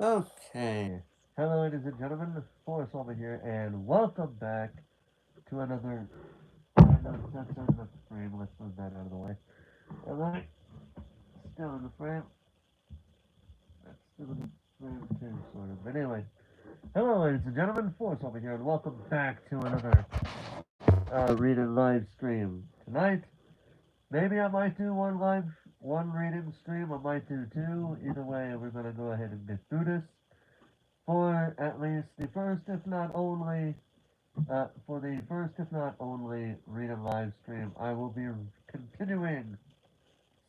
Okay. Hello, ladies and gentlemen. Forrest over here, and welcome back to another. No, that's in the frame. Let's move that out of the way. Alright, still in the frame. That's still in the frame, too, sort of. But anyway, hello, ladies and gentlemen. Forrest over here, and welcome back to another reading live stream. Tonight, maybe I might do one reading stream. I might do two. Either way, we're gonna go ahead and get through this for at least the first, if not only for the first, if not only, read and live stream, I will be continuing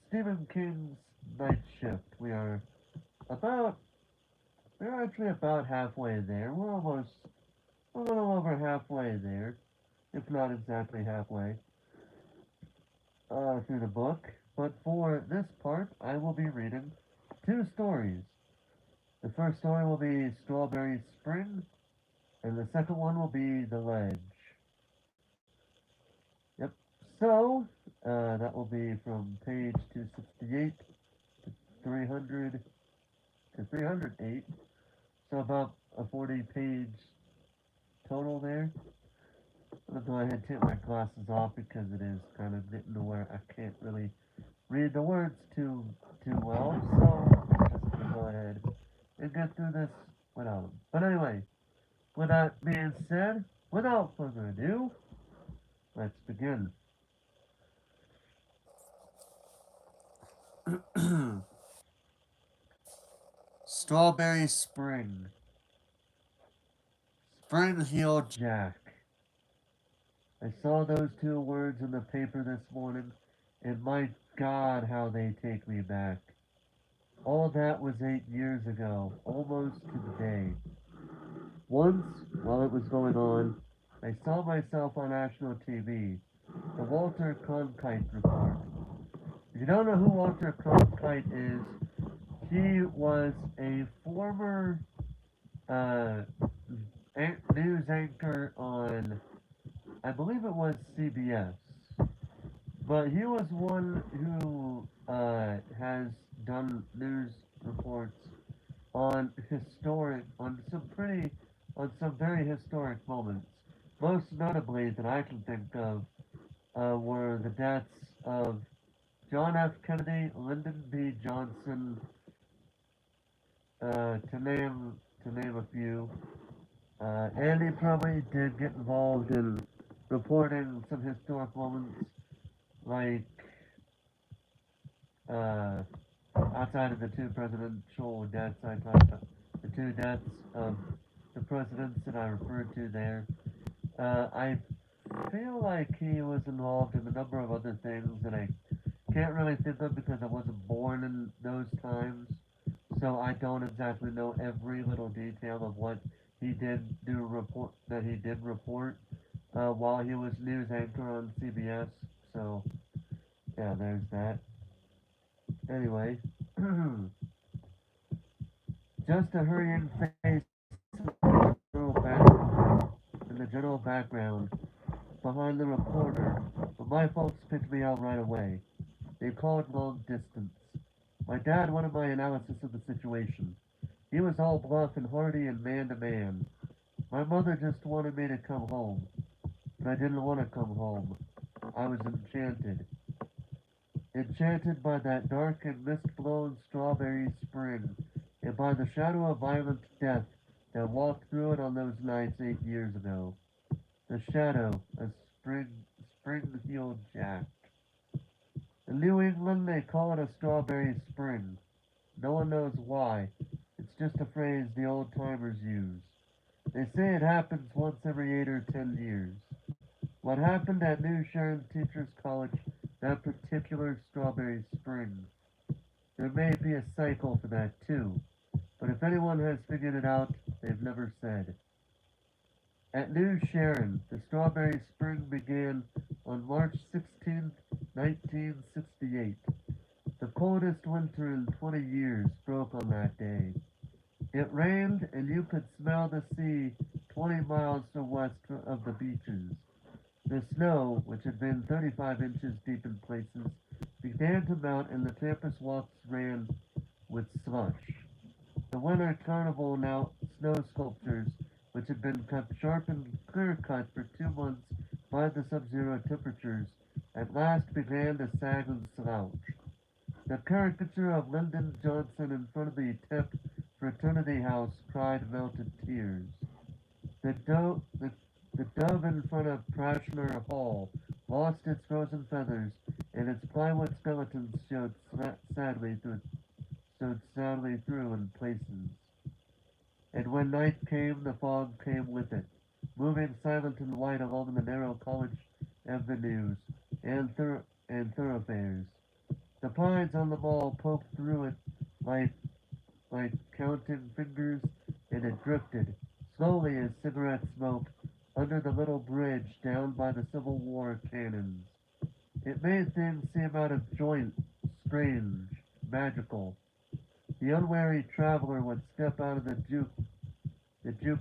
Stephen King's Night Shift. About, we're actually about halfway there. We're almost a little over halfway there, if not exactly halfway, through the book. But for this part, I will be reading two stories. The first story will be Strawberry Spring, and the second one will be The Ledge. Yep. So, that will be from page 268 to 300 to 308. So about a 40 page total there. I'm gonna go ahead and take my glasses off because it is kind of getting to where I can't really read the words too well. So I'm just gonna go ahead and get through this without them. But anyway, with that being said, without further ado, let's begin. Strawberry Spring. Spring Heel Jack. I saw those two words in the paper this morning, and my God, how they take me back. All that was 8 years ago, almost to the day. Once, while it was going on, I saw myself on national TV, the Walter Cronkite Report. If you don't know who Walter Cronkite is, he was a former uh, news anchor on, I believe it was CBS. But he was one who has done news reports on some very historic moments. Most notably that I can think of were the deaths of John F. Kennedy, Lyndon B. Johnson, to name a few. And he probably did get involved in reporting some historic moments like uh, outside of the two presidential deaths I talked about, the two deaths of the presidents that I referred to there, I feel like he was involved in a number of other things that I can't really think of because I wasn't born in those times. So I don't exactly know every little detail of what he did report while he was news anchor on CBS. So yeah, there's that. Anyway, just a hurrying face in the general background behind the reporter, but my folks picked me out right away. They called long distance. My dad wanted my analysis of the situation. He was all bluff and hearty and man to man. My mother just wanted me to come home, but I didn't want to come home. I was enchanted. Enchanted by that dark and mist-blown strawberry spring, and by the shadow of violent death that walked through it on those nights 8 years ago. The shadow of spring-heeled Jack. In New England, they call it a strawberry spring. No one knows why. It's just a phrase the old-timers use. They say it happens once every 8 or 10 years. What happened at New Sharon Teachers College that particular strawberry spring? There may be a cycle for that too, but if anyone has figured it out, they've never said. At New Sharon, the strawberry spring began on March 16th, 1968. The coldest winter in 20 years broke on that day. It rained, and you could smell the sea 20 miles to west of the beaches. The snow, which had been 35 inches deep in places, began to melt, and the campus walks ran with slush. The winter carnival now snow sculptures, which had been kept sharp and clear-cut for 2 months by the sub-zero temperatures, at last began to sag and slouch. The caricature of Lyndon Johnson in front of the Tip Fraternity House cried melted tears. The, do- the, the dove in front of Prashner Hall lost its frozen feathers, and its plywood skeletons showed sadly through in places. And when night came, the fog came with it, moving silent and white along the narrow college avenues and thoroughfares. The pines on the mall poked through it like like counting fingers, and it drifted, slowly as cigarette smoke, under the little bridge down by the Civil War cannons. It made things seem out of joint, strange, magical. The unwary traveler would step out of the juke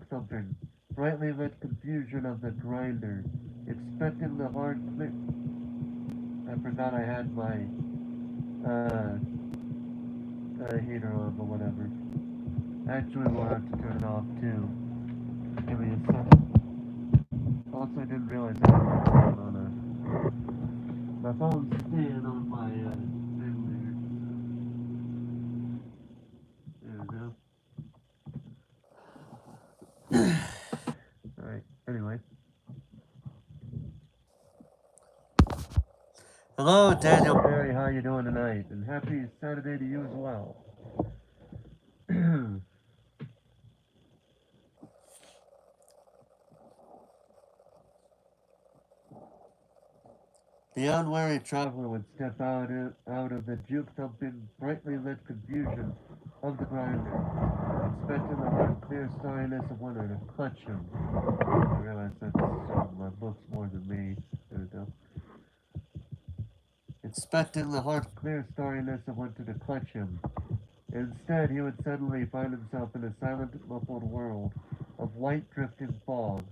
thumping, brightly lit confusion of the grinder, expecting the hard click. I forgot I had my heater on, but whatever. Actually, we'll have to turn it off too. Give me a second. Also, I didn't realize I had my phone on my phone's staying on my thing there. There we go. All right. Anyway. Hello, Daniel Barry. How you doing tonight? And happy Saturday to you as well. The unwary traveler would step out of the juke-thumping, brightly lit confusion of the grinder, expecting the hard, clear starriness of winter to clutch him. I realize that's my books more than me. There we go. Expecting the hard, clear starriness of winter to clutch him. Instead, he would suddenly find himself in a silent, muffled world of white drifting fog.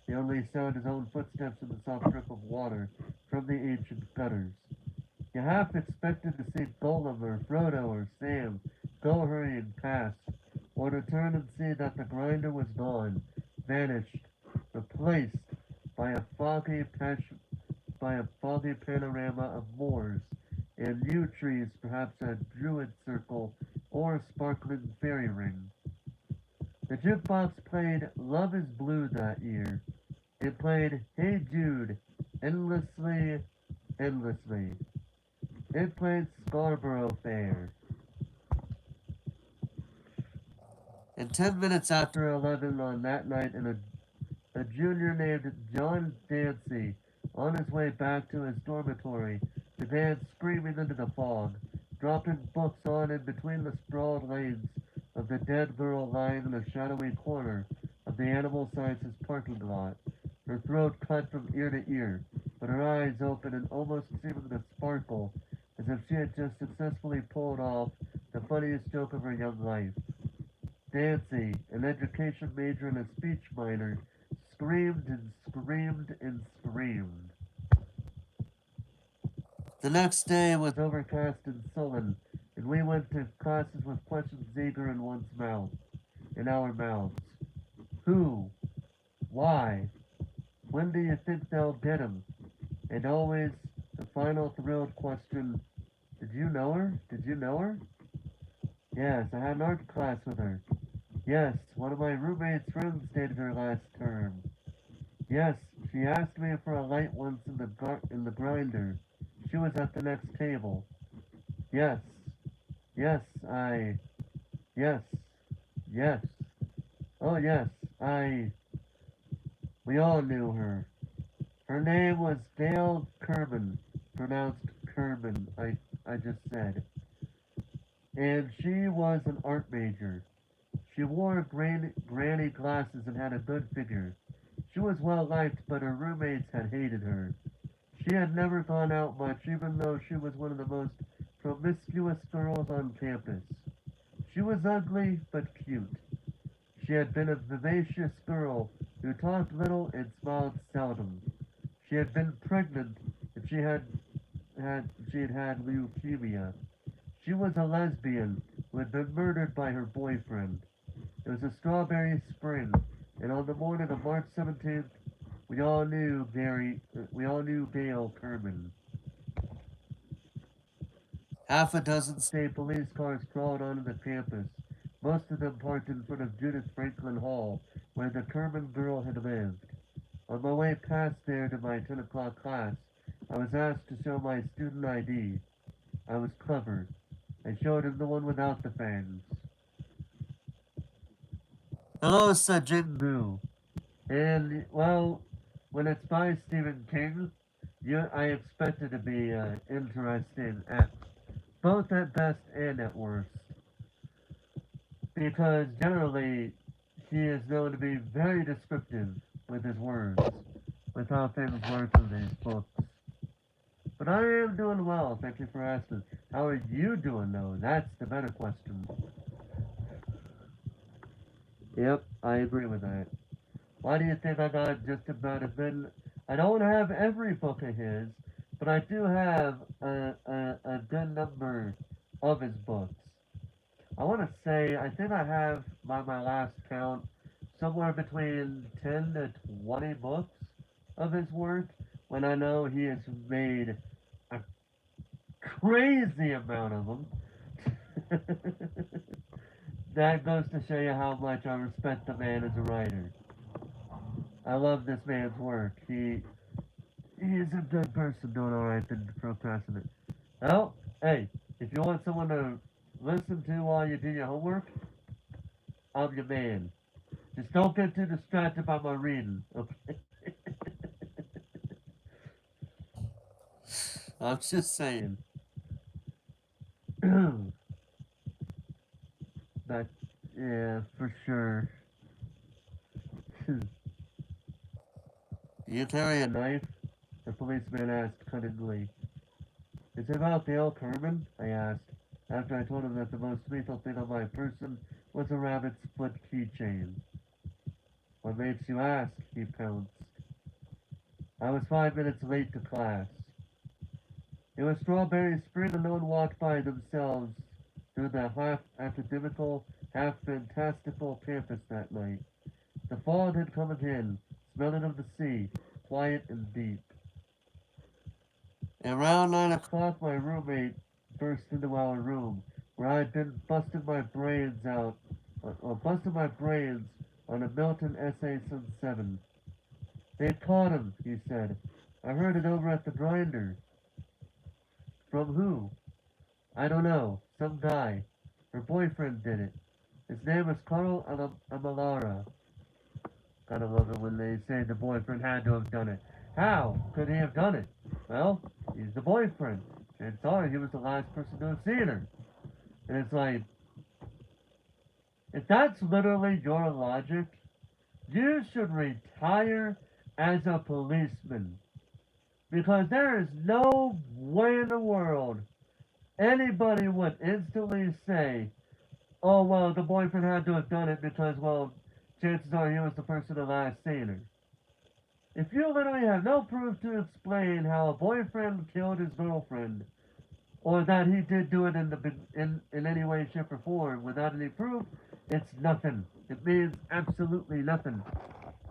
The only sound his own footsteps in the soft drip of water from the ancient gutters. You half expected to see Gollum or Frodo or Sam go hurrying past, or to turn and see that the grinder was gone, vanished, replaced by a foggy panorama of moors and yew trees, perhaps a druid circle or a sparkling fairy ring. The jukebox played Love is Blue that year. It played Hey Jude endlessly, endlessly. It played Scarborough Fair. And 10 minutes after 11 on that night, a junior named John Dancy, on his way back to his dormitory, began screaming into the fog, dropping books on and between the sprawled legs of the dead girl lying in a shadowy corner of the animal sciences parking lot, her throat cut from ear to ear, but her eyes open and almost seeming to sparkle, as if she had just successfully pulled off the funniest joke of her young life. Dancy, an education major and a speech minor, screamed and screamed and screamed. The next day was overcast and sullen, and we went to classes with questions eager in one's mouth, in our mouths. Who? Why? When do you think they'll get him? And always the final thrilled question, did you know her? Did you know her? Yes, I had an art class with her. Yes, one of my roommate's friends dated her last term. Yes, she asked me for a light once in the grinder. She was at the next table. Yes, yes, yes, yes. Oh yes, we all knew her. Her name was Gail Kerman, pronounced Kerman, I just said. And she was an art major. She wore granny glasses and had a good figure. She was well liked, but her roommates had hated her. She had never gone out much, even though she was one of the most promiscuous girls on campus. She was ugly, but cute. She had been a vivacious girl who talked little and smiled seldom. She had been pregnant, and she had had leukemia. She was a lesbian, who had been murdered by her boyfriend. It was a strawberry spring, and on the morning of March 17th, we all knew Gail Kerman. Half a dozen state police cars crawled onto the campus, most of them parked in front of Judith Franklin Hall, where the Kerman girl had lived. On my way past there to my 10 o'clock class, I was asked to show my student ID. I was clever. I showed him the one without the fangs. Hello, said Jingu. And, well, when it's by Stephen King, I expect it to be interesting both at best and at worst. Because generally, he is known to be very descriptive with his words, with how things work in these books. But I am doing well, thank you for asking. How are you doing, though? That's the better question. Yep, I agree with that. Why do you think I got just about a good... I don't have every book of his, but I do have a good number of his books. I want to say, I think I have, by my last count, somewhere between 10 to 20 books of his work, when I know he has made a crazy amount of them. That goes to show you how much I respect the man as a writer. I love this man's work. He is a good person doing alright than procrastinate. Well, hey, if you want someone to listen to while you do your homework, I'm your man. Just don't get too distracted by my reading, okay? I'm just saying. But, yeah, for sure. Do you carry a knife? The policeman asked cunningly. Is it about Dale Kerman? I asked, after I told him that the most lethal thing on my person was a rabbit's foot keychain. What makes you ask? He pounced. I was 5 minutes late to class. It was strawberry spring and no one walked by themselves through the half-academical, half-fantastical campus that night. The fog had come again, smelling of the sea, quiet and deep. Around 9 o'clock, my roommate burst into our room, where I had been busting my brains on a Milton essay since 7. They caught him, he said. I heard it over at the grinder. From who? I don't know. Some guy. Her boyfriend did it. His name was Carl Amalara. Gotta love it when they say the boyfriend had to have done it. How could he have done it? Well, he's the boyfriend. Chances are he was the last person to have seen her. And it's like, if that's literally your logic, you should retire as a policeman. Because there is no way in the world anybody would instantly say, oh, well, the boyfriend had to have done it because, well, chances are he was the person that last seen her. If you literally have no proof to explain how a boyfriend killed his girlfriend, or that he did do it in any way, shape, or form without any proof, it's nothing. It means absolutely nothing.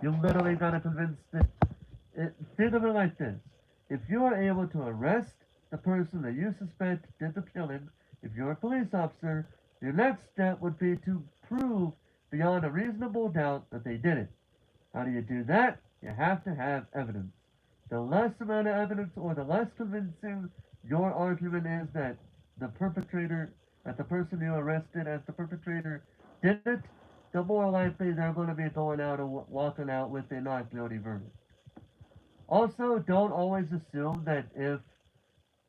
You literally gotta convince think of it like this. If you are able to arrest the person that you suspect did the killing, if you're a police officer, your next step would be to prove beyond a reasonable doubt that they did it. How do you do that? You have to have evidence. The less amount of evidence or the less convincing your argument is that the person you arrested as the perpetrator did it, the more likely they're going to be going out and walking out with a not guilty verdict. Also, don't always assume that if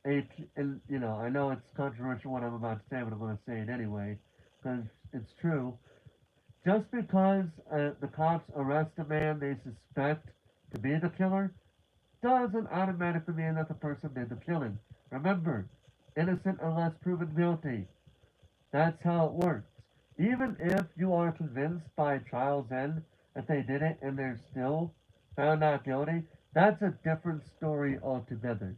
and I know it's controversial what I'm about to say, but I'm going to say it anyway, because it's true. Just because the cops arrest a man they suspect to be the killer doesn't automatically mean that the person did the killing. Remember, innocent unless proven guilty. That's how it works. Even if you are convinced by trial's end that they did it and they're still found not guilty, that's a different story altogether.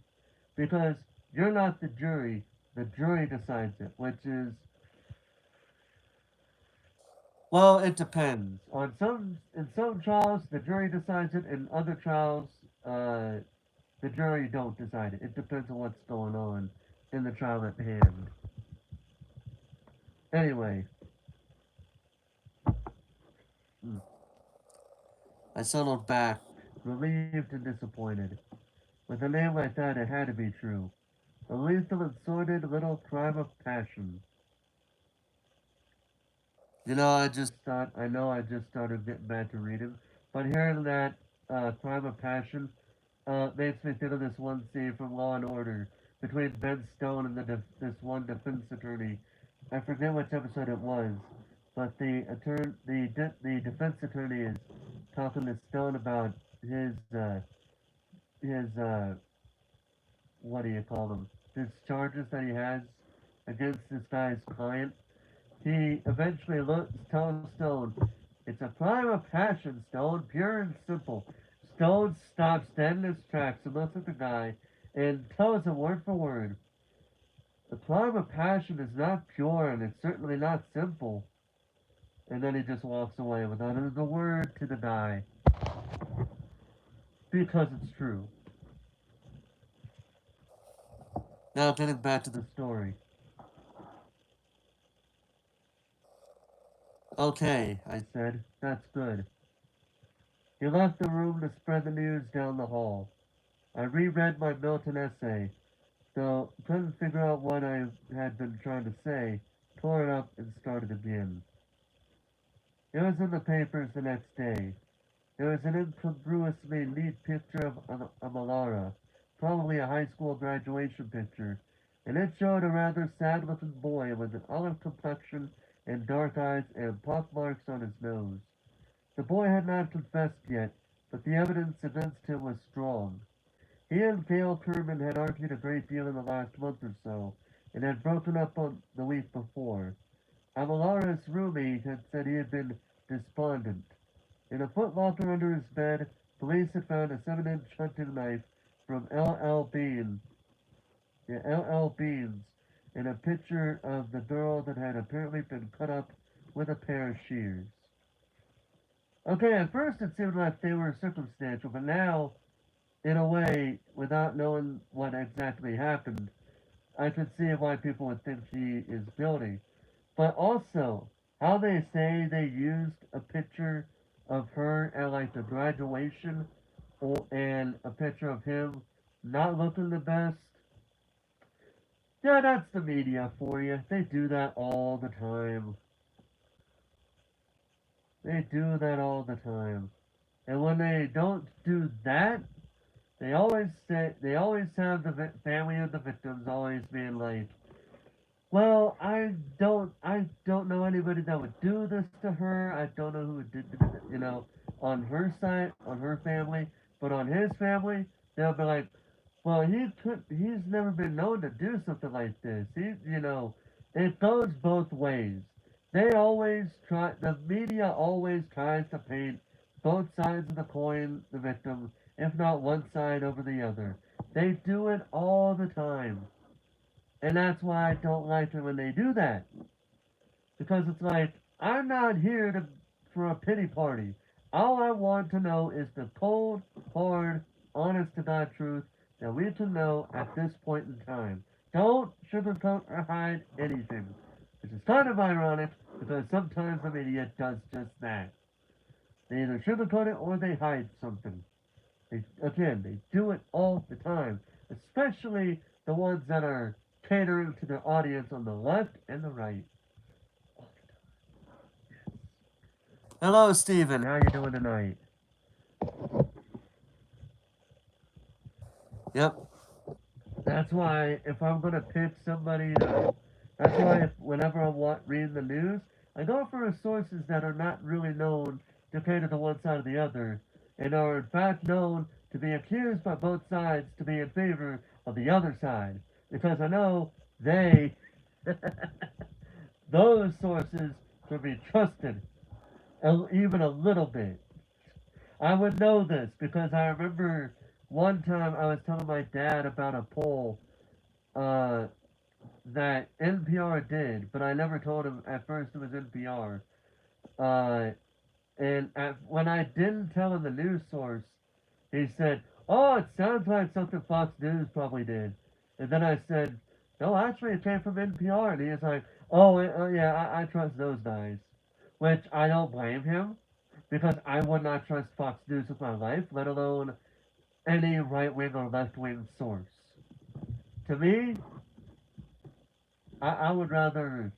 Because you're not the jury decides it, which is Well, it depends. In some trials, the jury decides it. In other trials, the jury don't decide it. It depends on what's going on in the trial at hand. Anyway, hmm, I settled back, relieved and disappointed. With a name like that, it had to be true. A lethal and sordid little crime of passion. I just started getting back to reading, but hearing that crime of passion makes me think of this one scene from Law and Order between Ben Stone and this one defense attorney. I forget which episode it was, but the defense attorney is talking to Stone about his what do you call them? His charges that he has against this guy's client. He eventually tells Stone, "It's a crime of passion, Stone, pure and simple." Stone stops dead in his tracks and looks at the guy and tells him word for word, "The crime of passion is not pure and it's certainly not simple." And then he just walks away without another word to the guy because it's true. Now getting back to the story. "Okay," I said, "that's good." He left the room to spread the news down the hall. I reread my Milton essay, though couldn't figure out what I had been trying to say, tore it up and started again. It was in the papers the next day. There was an incongruously neat picture of Amalara, probably a high school graduation picture, and it showed a rather sad-looking boy with an olive complexion and dark eyes and pockmarks on his nose. The boy had not confessed yet, but the evidence against him was strong. He and Gail Kerman had argued a great deal in the last month or so, and had broken up on the week before. Amalara's roommate had said he had been despondent. In a footlocker under his bed, police had found a 7-inch hunting knife from LL Beans, and a picture of the girl that had apparently been cut up with a pair of shears. Okay, at first it seemed like they were circumstantial, but now, in a way, without knowing what exactly happened, I could see why people would think she is guilty. But also, how they say they used a picture of her at like the graduation and a picture of him not looking the best. Yeah, that's the media for you. They do that all the time. They do that all the time. And when they don't do that, they always have the family of the victims always being like, "Well, I don't know anybody that would do this to her. I don't know who did, on her side, on her family, but on his family, they'll be like, well, he's never been known to do something like this. It goes both ways. The media always tries to paint both sides of the coin, the victim, if not one side over the other. They do it all the time. And that's why I don't like it when they do that. Because it's like, I'm not here for a pity party. All I want to know is the cold, hard, honest to God truth that we can know at this point in time. Don't sugarcoat or hide anything. Which is kind of ironic because sometimes the media does just that. They either sugarcoat it or they hide something. They do it all the time, especially the ones that are catering to their audience on the left and the right. Hello, Steven. How you doing tonight? Yep. That's why if I'm gonna pick somebody that's why whenever I'm reading the news, I go for sources that are not really known to cater to one side or the other, and are in fact known to be accused by both sides to be in favor of the other side, because I know they, those sources, can be trusted, even a little bit. I would know this because I remember one time I was telling my dad about a poll uh, that NPR did, but I never told him at first it was NPR. Uh, when I didn't tell him the news source, he said, "Oh, it sounds like something Fox News probably did." And then I said, "No, actually, it came from NPR." And he was like, "Oh, yeah, I trust those guys," which I don't blame him because I would not trust Fox News with my life, let alone any right wing or left wing source. To me, I would rather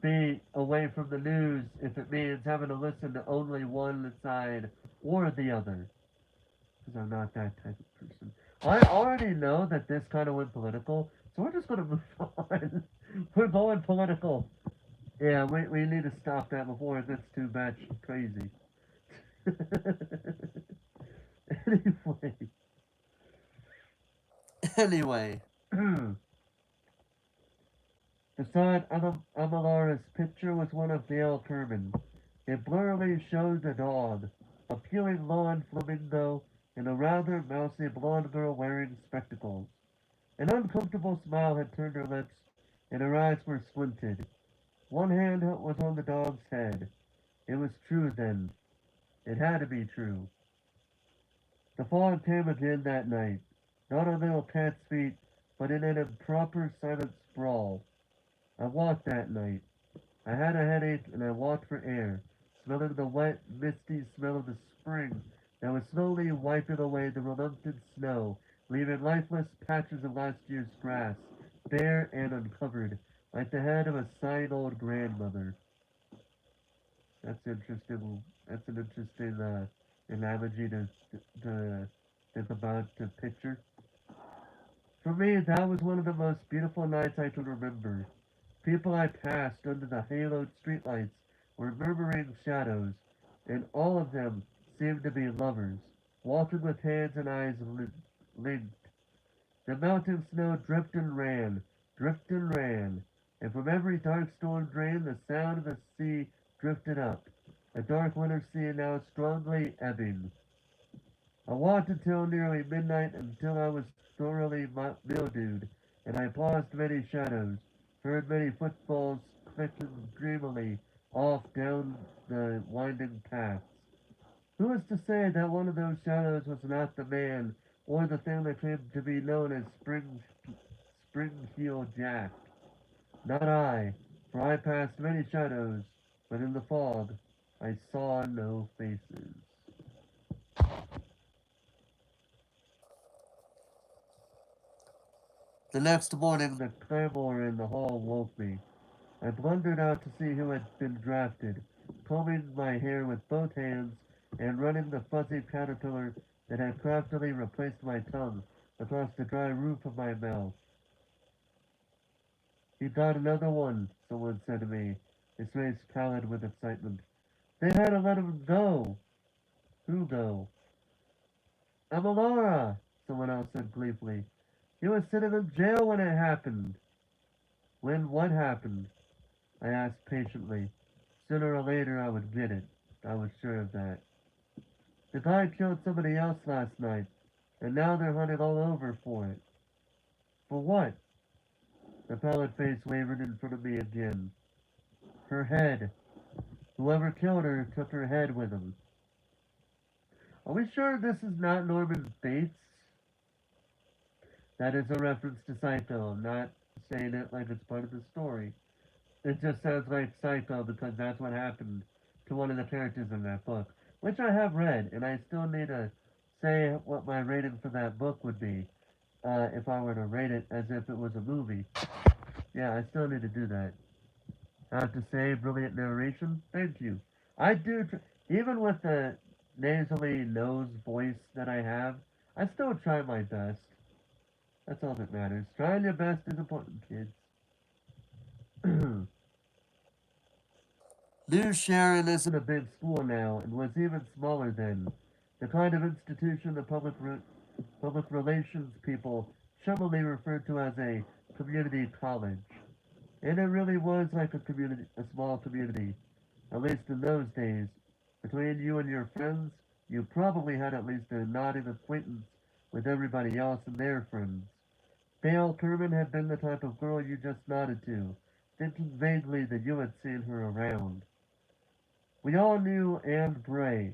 be away from the news if it means having to listen to only one side or the other. Because I'm not that type of person. I already know that this kind of went political, so we're just going to move on. We're going political. Yeah, we need to stop that before it gets too much crazy. anyway, anyway. Beside Amalara's picture was one of Dale Kerman. It blurrily showed a dog, a peeling lawn flamingo, and a rather mousy blonde girl wearing spectacles. An uncomfortable smile had turned her lips, and her eyes were squinted. One hand was on the dog's head. It was true then. It had to be true. The fog came again that night, not on little cat's feet, but in an improper silent sprawl. I walked that night. I had a headache and I walked for air, smelling the wet, misty smell of the spring that was slowly wiping away the reluctant snow, leaving lifeless patches of last year's grass, bare and uncovered, like the head of a sighing old grandmother. That's interesting. That's an interesting analogy to think about to picture. For me, that was one of the most beautiful nights I can remember. People I passed under the haloed streetlights were murmuring shadows, and all of them seemed to be lovers, walking with hands and eyes linked. The mountain snow dripped and ran, and from every dark storm drain the sound of the sea drifted up, a dark winter sea now strongly ebbing. I walked until nearly midnight until I was thoroughly mildewed, and I paused many shadows, heard many footfalls clicking dreamily off down the winding paths. Who is to say that one of those shadows was not the man or the thing that came to be known as Spring-Heel Jack? Not I, for I passed many shadows, but in the fog I saw no faces. The next morning the clamor in the hall woke me. I blundered out to see who had been drafted, combing my hair with both hands and running the fuzzy caterpillar that had craftily replaced my tongue across the dry roof of my mouth. "He got another one," someone said to me, his face pallid with excitement. "They had to let him go." "Who go?" "Amalora," someone else said gleefully. "He was sitting in jail when it happened." "When what happened?" I asked patiently. Sooner or later I would get it. I was sure of that. "The guy killed somebody else last night, and now they're hunting all over for it." "For what?" The pallid face wavered in front of me again. "Her head. Whoever killed her took her head with him." Are we sure this is not Norman Bates? That is a reference to Psycho. I'm not saying it like it's part of the story. It just sounds like Psycho because that's what happened to one of the characters in that book, which I have read, and I still need to say what my rating for that book would be if I were to rate it as if it was a movie. Yeah, I still need to do that. I have to say, brilliant narration. Thank you. I do, even with the nasally nose voice that I have, I still try my best. That's all that matters. Trying your best is important, kids. New Sharon isn't a big school now and was even smaller then. The kind of institution the public relations people chummily referred to as a community college. And it really was like a small community, at least in those days. Between you and your friends, you probably had at least a nodding acquaintance with everybody else and their friends. Dale Kerman had been the type of girl you just nodded to, thinking vaguely that you had seen her around. We all knew Anne Bray.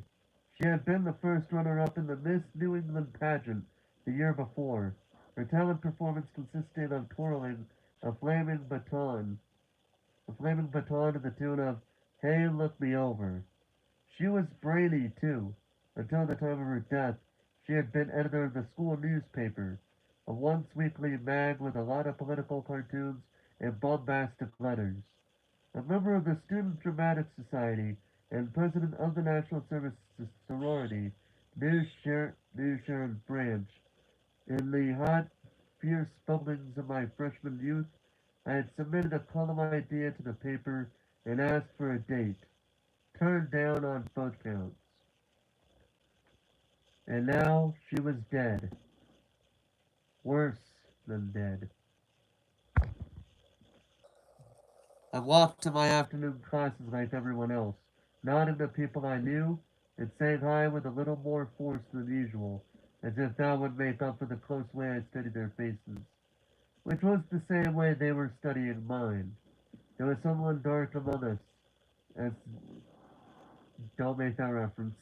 She had been the first runner-up in the Miss New England pageant the year before. Her talent performance consisted of twirling a flaming baton to the tune of "Hey, Look Me Over." She was brainy, too. Until the time of her death, she had been editor of the school newspaper, a once-weekly mag with a lot of political cartoons and bombastic letters. A member of the Student Dramatic Society and president of the National Service Sorority, New Sharon Branch. In the hot, fierce bubblings of my freshman youth, I had submitted a column idea to the paper and asked for a date. Turned down on both counts. And now she was dead. Worse than dead. I walked to my afternoon classes like everyone else, nodding to people I knew and saying hi with a little more force than usual, as if that would make up for the close way I studied their faces, which was the same way they were studying mine. There was someone dark among us, as don't make that reference.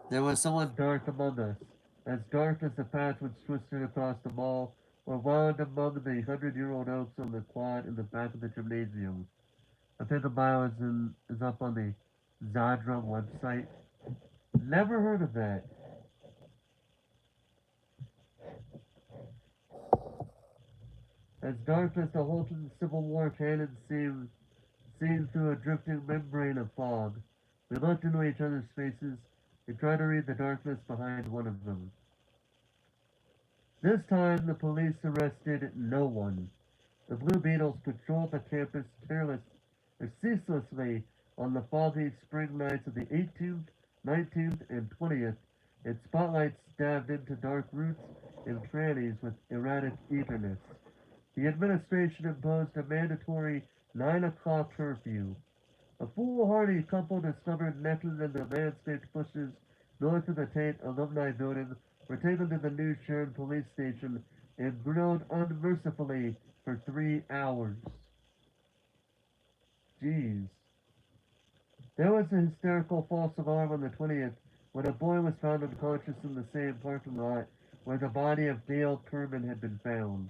There was someone dark among us, as dark as the path which twisted across the mall or wound among the 100-year-old oaks on the quad in the back of the gymnasium. I think the bio is up on the Zadra website. Never heard of that. As dark as the Holton Civil War cannon seemed seen through a drifting membrane of fog, we looked into each other's faces and tried to read the darkness behind one of them. This time the police arrested no one. The Blue Beetles patrolled the campus ceaselessly on the foggy spring nights of the 18th, 19th, and 20th, and spotlights stabbed into dark roots and crannies with erratic eagerness. The administration imposed a mandatory 9 o'clock curfew. A foolhardy couple discovered naked in the landscaped bushes north of the Tate Alumni Building were taken to the New Sharon police station and grilled unmercifully for 3 hours. Jeez. There was a hysterical false alarm on the 20th when a boy was found unconscious in the same parking lot where the body of Dale Kerman had been found.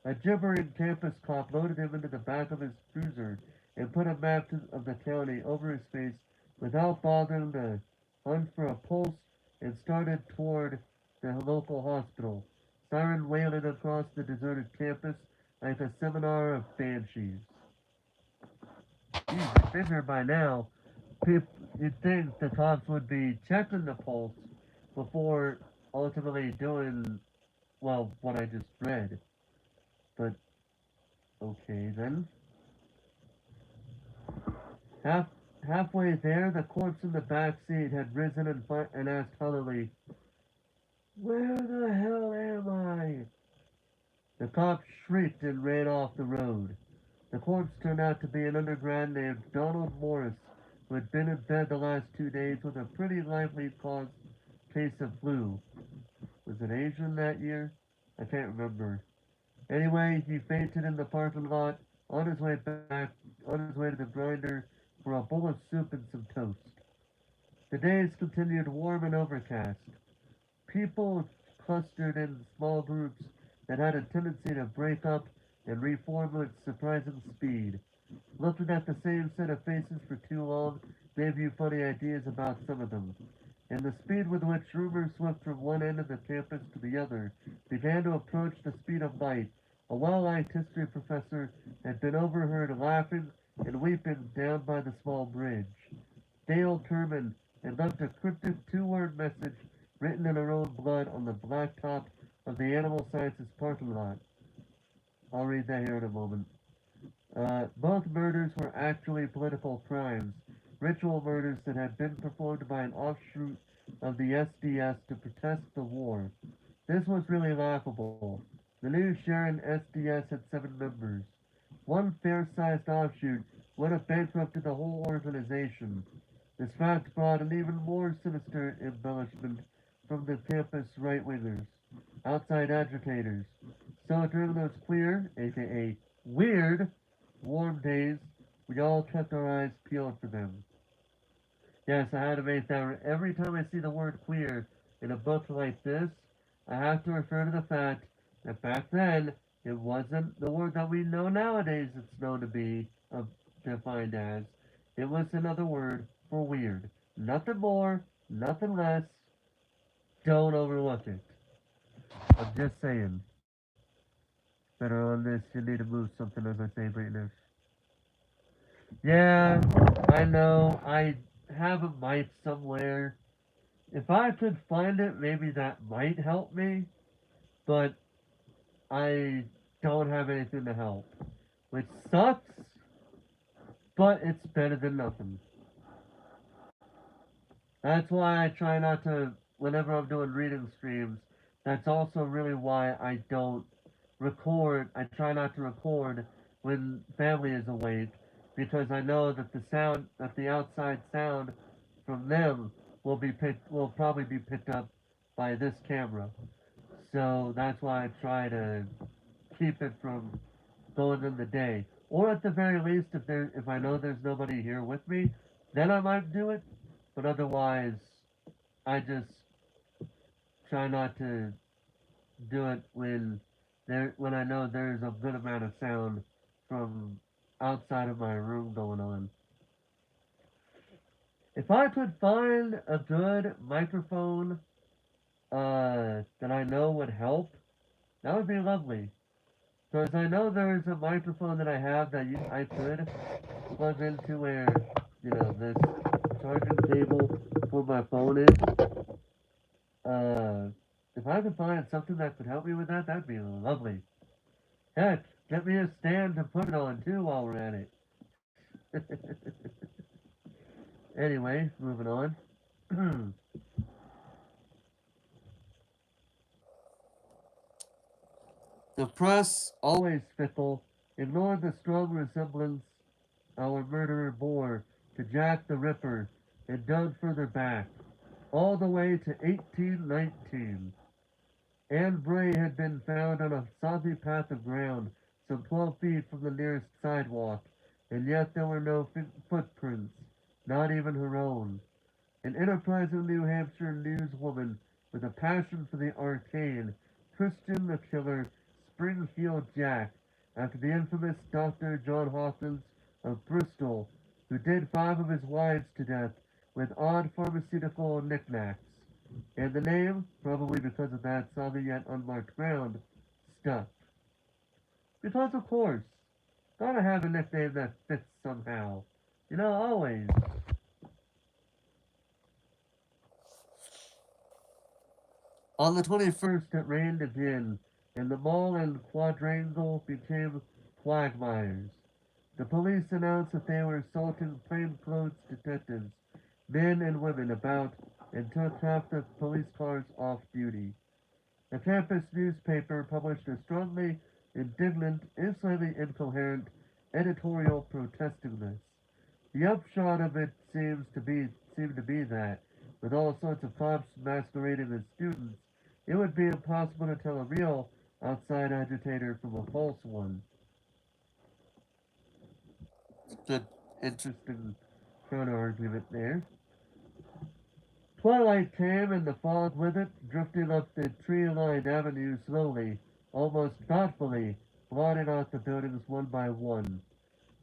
A gibbering campus cop loaded him into the back of his cruiser and put a map of the county over his face without bothering to hunt for a pulse and started toward the local hospital, siren wailing across the deserted campus like a seminar of banshees. Geez, I figure by now, you'd think the cops would be checking the pulse before ultimately doing, well, what I just read. But, okay then. Half, halfway there, the corpse in the back seat had risen and asked hullily, "Where the hell am I?" The cop shrieked and ran off the road. The corpse turned out to be an undergrad named Donald Morris, who had been in bed the last 2 days with a pretty lively case of flu. Was it Asian that year? I can't remember. Anyway, he fainted in the parking lot on his way to the grinder for a bowl of soup and some toast. The days continued warm and overcast. People clustered in small groups that had a tendency to break up and reform with surprising speed. Looking at the same set of faces for too long gave you funny ideas about some of them, and the speed with which rumors swept from one end of the campus to the other began to approach the speed of light. A well-liked history professor had been overheard laughing and weeping down by the small bridge. Dale Kerman had left a cryptic two-word message written in her own blood on the black top of the Animal Sciences parking lot. I'll read that here in a moment. Both murders were actually political crimes, ritual murders that had been performed by an offshoot of the SDS to protest the war. This was really laughable. The New Sharon SDS had 7 members. One fair-sized offshoot would have bankrupted the whole organization. This fact brought an even more sinister embellishment from the campus right-wingers. outside agitators. So during those clear, aka weird, warm days, we all kept our eyes peeled for them. Yes, I had to make that. Every time I see the word queer in a book like this, I have to refer to the fact that back then it wasn't the word that we know nowadays it's known to be defined as. It was another word for weird. Nothing more, nothing less. Don't overlook it. I'm just saying. Better on this, you need to move something as I say right now. Yeah, I know. I have a mic somewhere. If I could find it, maybe that might help me, but I don't have anything to help. Which sucks, but it's better than nothing. That's why I try not to, whenever I'm doing reading streams, that's also really why I don't record. I try not to record when family is awake, because I know that the outside sound from them will probably be picked up by this camera. So that's why I try to keep it from going in the day. Or at the very least, if I know there's nobody here with me, then I might do it. But otherwise, I just try not to do it when I know there's a good amount of sound from outside of my room going on. If I could find a good microphone that I know would help, that would be lovely. Because I know there's a microphone that I have that I could plug into where, this charging cable for my phone is. Uh, if I could find something that could help me with that, that'd be lovely. Heck, get me a stand to put it on too while we're at it. Anyway, moving on. The press, always fickle, ignored the strong resemblance our murderer bore to Jack the Ripper and dug further back, all the way to 1819. Anne Bray had been found on a soggy patch of ground some 12 feet from the nearest sidewalk, and yet there were no footprints, not even her own. An enterprising New Hampshire newswoman with a passion for the arcane, Christian the Killer, Springfield Jack, after the infamous Dr. John Hawkins of Bristol, who did 5 of his wives to death with odd pharmaceutical knickknacks. And the name, probably because of that soggy yet unmarked ground, stuck. Because of course, gotta have a nickname that fits somehow. Always. On the 21st, it rained again, and the mall and quadrangle became quagmires. The police announced that they were assaulting plainclothes detectives, men and women, about and took half the police cars off duty. The campus newspaper published a strongly indignant and slightly incoherent editorial protesting this. The upshot of it seemed to be that, with all sorts of cops masquerading as students, it would be impossible to tell a real outside agitator from a false one. It's interesting counter argument there. Twilight came and the fog with it, drifting up the tree-lined avenue slowly, almost thoughtfully, blotting out the buildings one by one.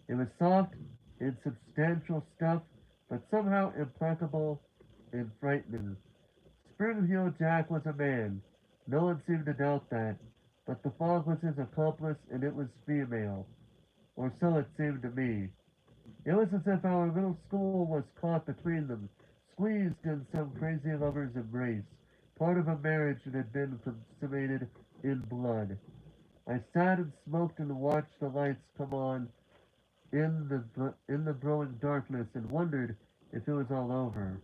It was soft, insubstantial stuff, but somehow implacable and frightening. Spring-heeled Jack was a man. No one seemed to doubt that, but the fog was his accomplice and it was female. Or so it seemed to me. It was as if our little school was caught between them, squeezed in some crazy lover's embrace, part of a marriage that had been consummated in blood. I sat and smoked and watched the lights come on in the growing darkness and wondered if it was all over.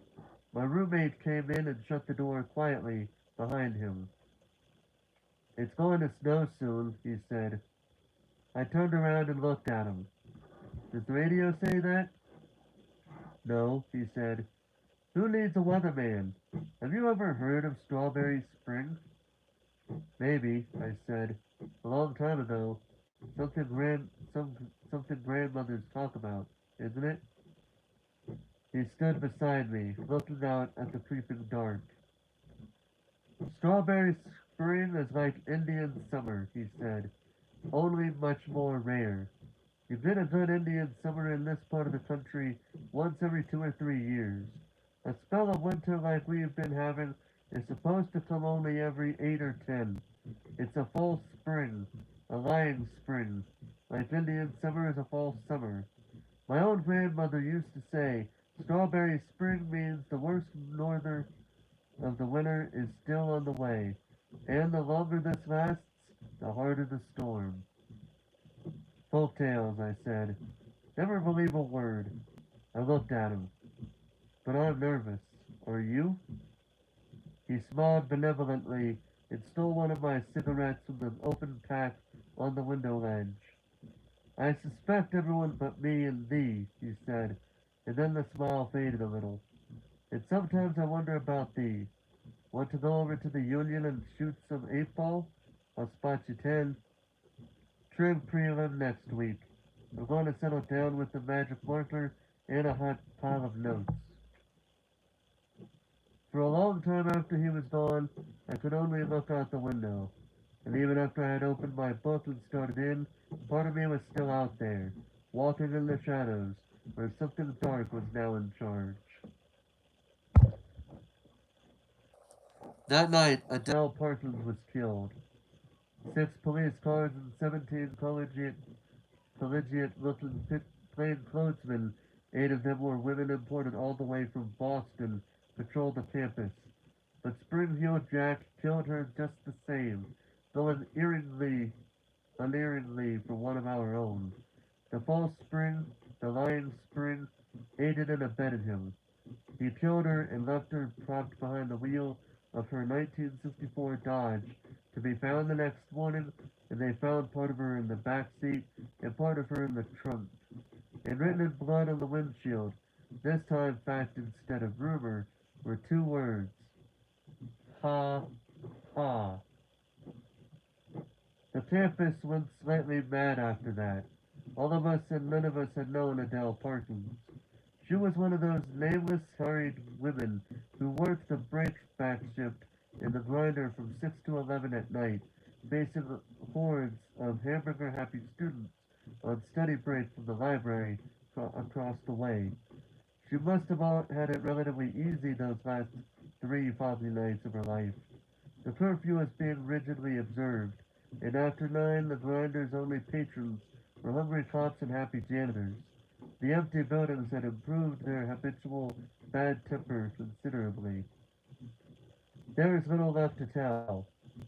My roommate came in and shut the door quietly behind him. It's going to snow soon, he said. I turned around and looked at him. Does the radio say that? No, he said. Who needs a weatherman? Have you ever heard of Strawberry Spring? Maybe, I said, a long time ago. Something grandmothers talk about, isn't it? He stood beside me, looking out at the creeping dark. Strawberry spring is like Indian summer, he said, only much more rare. You get a good Indian summer in this part of the country once every 2 or 3 years. A spell of winter like we've been having is supposed to come only every 8 or 10. It's a false spring, a lying spring, like Indian summer is a false summer. My own grandmother used to say, strawberry spring means the worst norther of the winter is still on the way, and the longer this lasts, the harder the storm. Folk tales, I said. Never believe a word. I looked at him. But I'm nervous. Are you? He smiled benevolently and stole one of my cigarettes from the open pack on the window ledge. I suspect everyone but me and thee, he said, and then the smile faded a little. And sometimes I wonder about thee. Want to go over to the Union and shoot some 8 ball? I'll spot you 10. Trim prelim next week. We're going to settle down with the magic marker and a hot pile of notes. For a long time after he was gone, I could only look out the window. And even after I had opened my book and started in, part of me was still out there, walking in the shadows, where something dark was now in charge. That night, Adele Parkins was killed. 6 police cars and 17 collegiate-looking plainclothesmen, 8 of them were women imported all the way from Boston, patrolled the campus. But Spring Heel Jack killed her just the same, though unerringly for one of our own. The false spring, the lying spring, aided and abetted him. He killed her and left her propped behind the wheel of her 1964 Dodge to be found the next morning, and they found part of her in the back seat and part of her in the trunk. And written in blood on the windshield, this time fact instead of rumor, were 2 words. Ha, ha. The campus went slightly mad after that. All of us and none of us had known Adele Parkins. She was one of those nameless, hurried women who worked the break-back shift in the grinder from 6 to 11 at night, facing hordes of hamburger-happy students on study break from the library across the way. She must have had it relatively easy those last 3 foggy nights of her life. The curfew was being rigidly observed, and after 9 the grinder's only patrons were hungry cops and happy janitors. The empty buildings had improved their habitual bad temper considerably. There is little left to tell.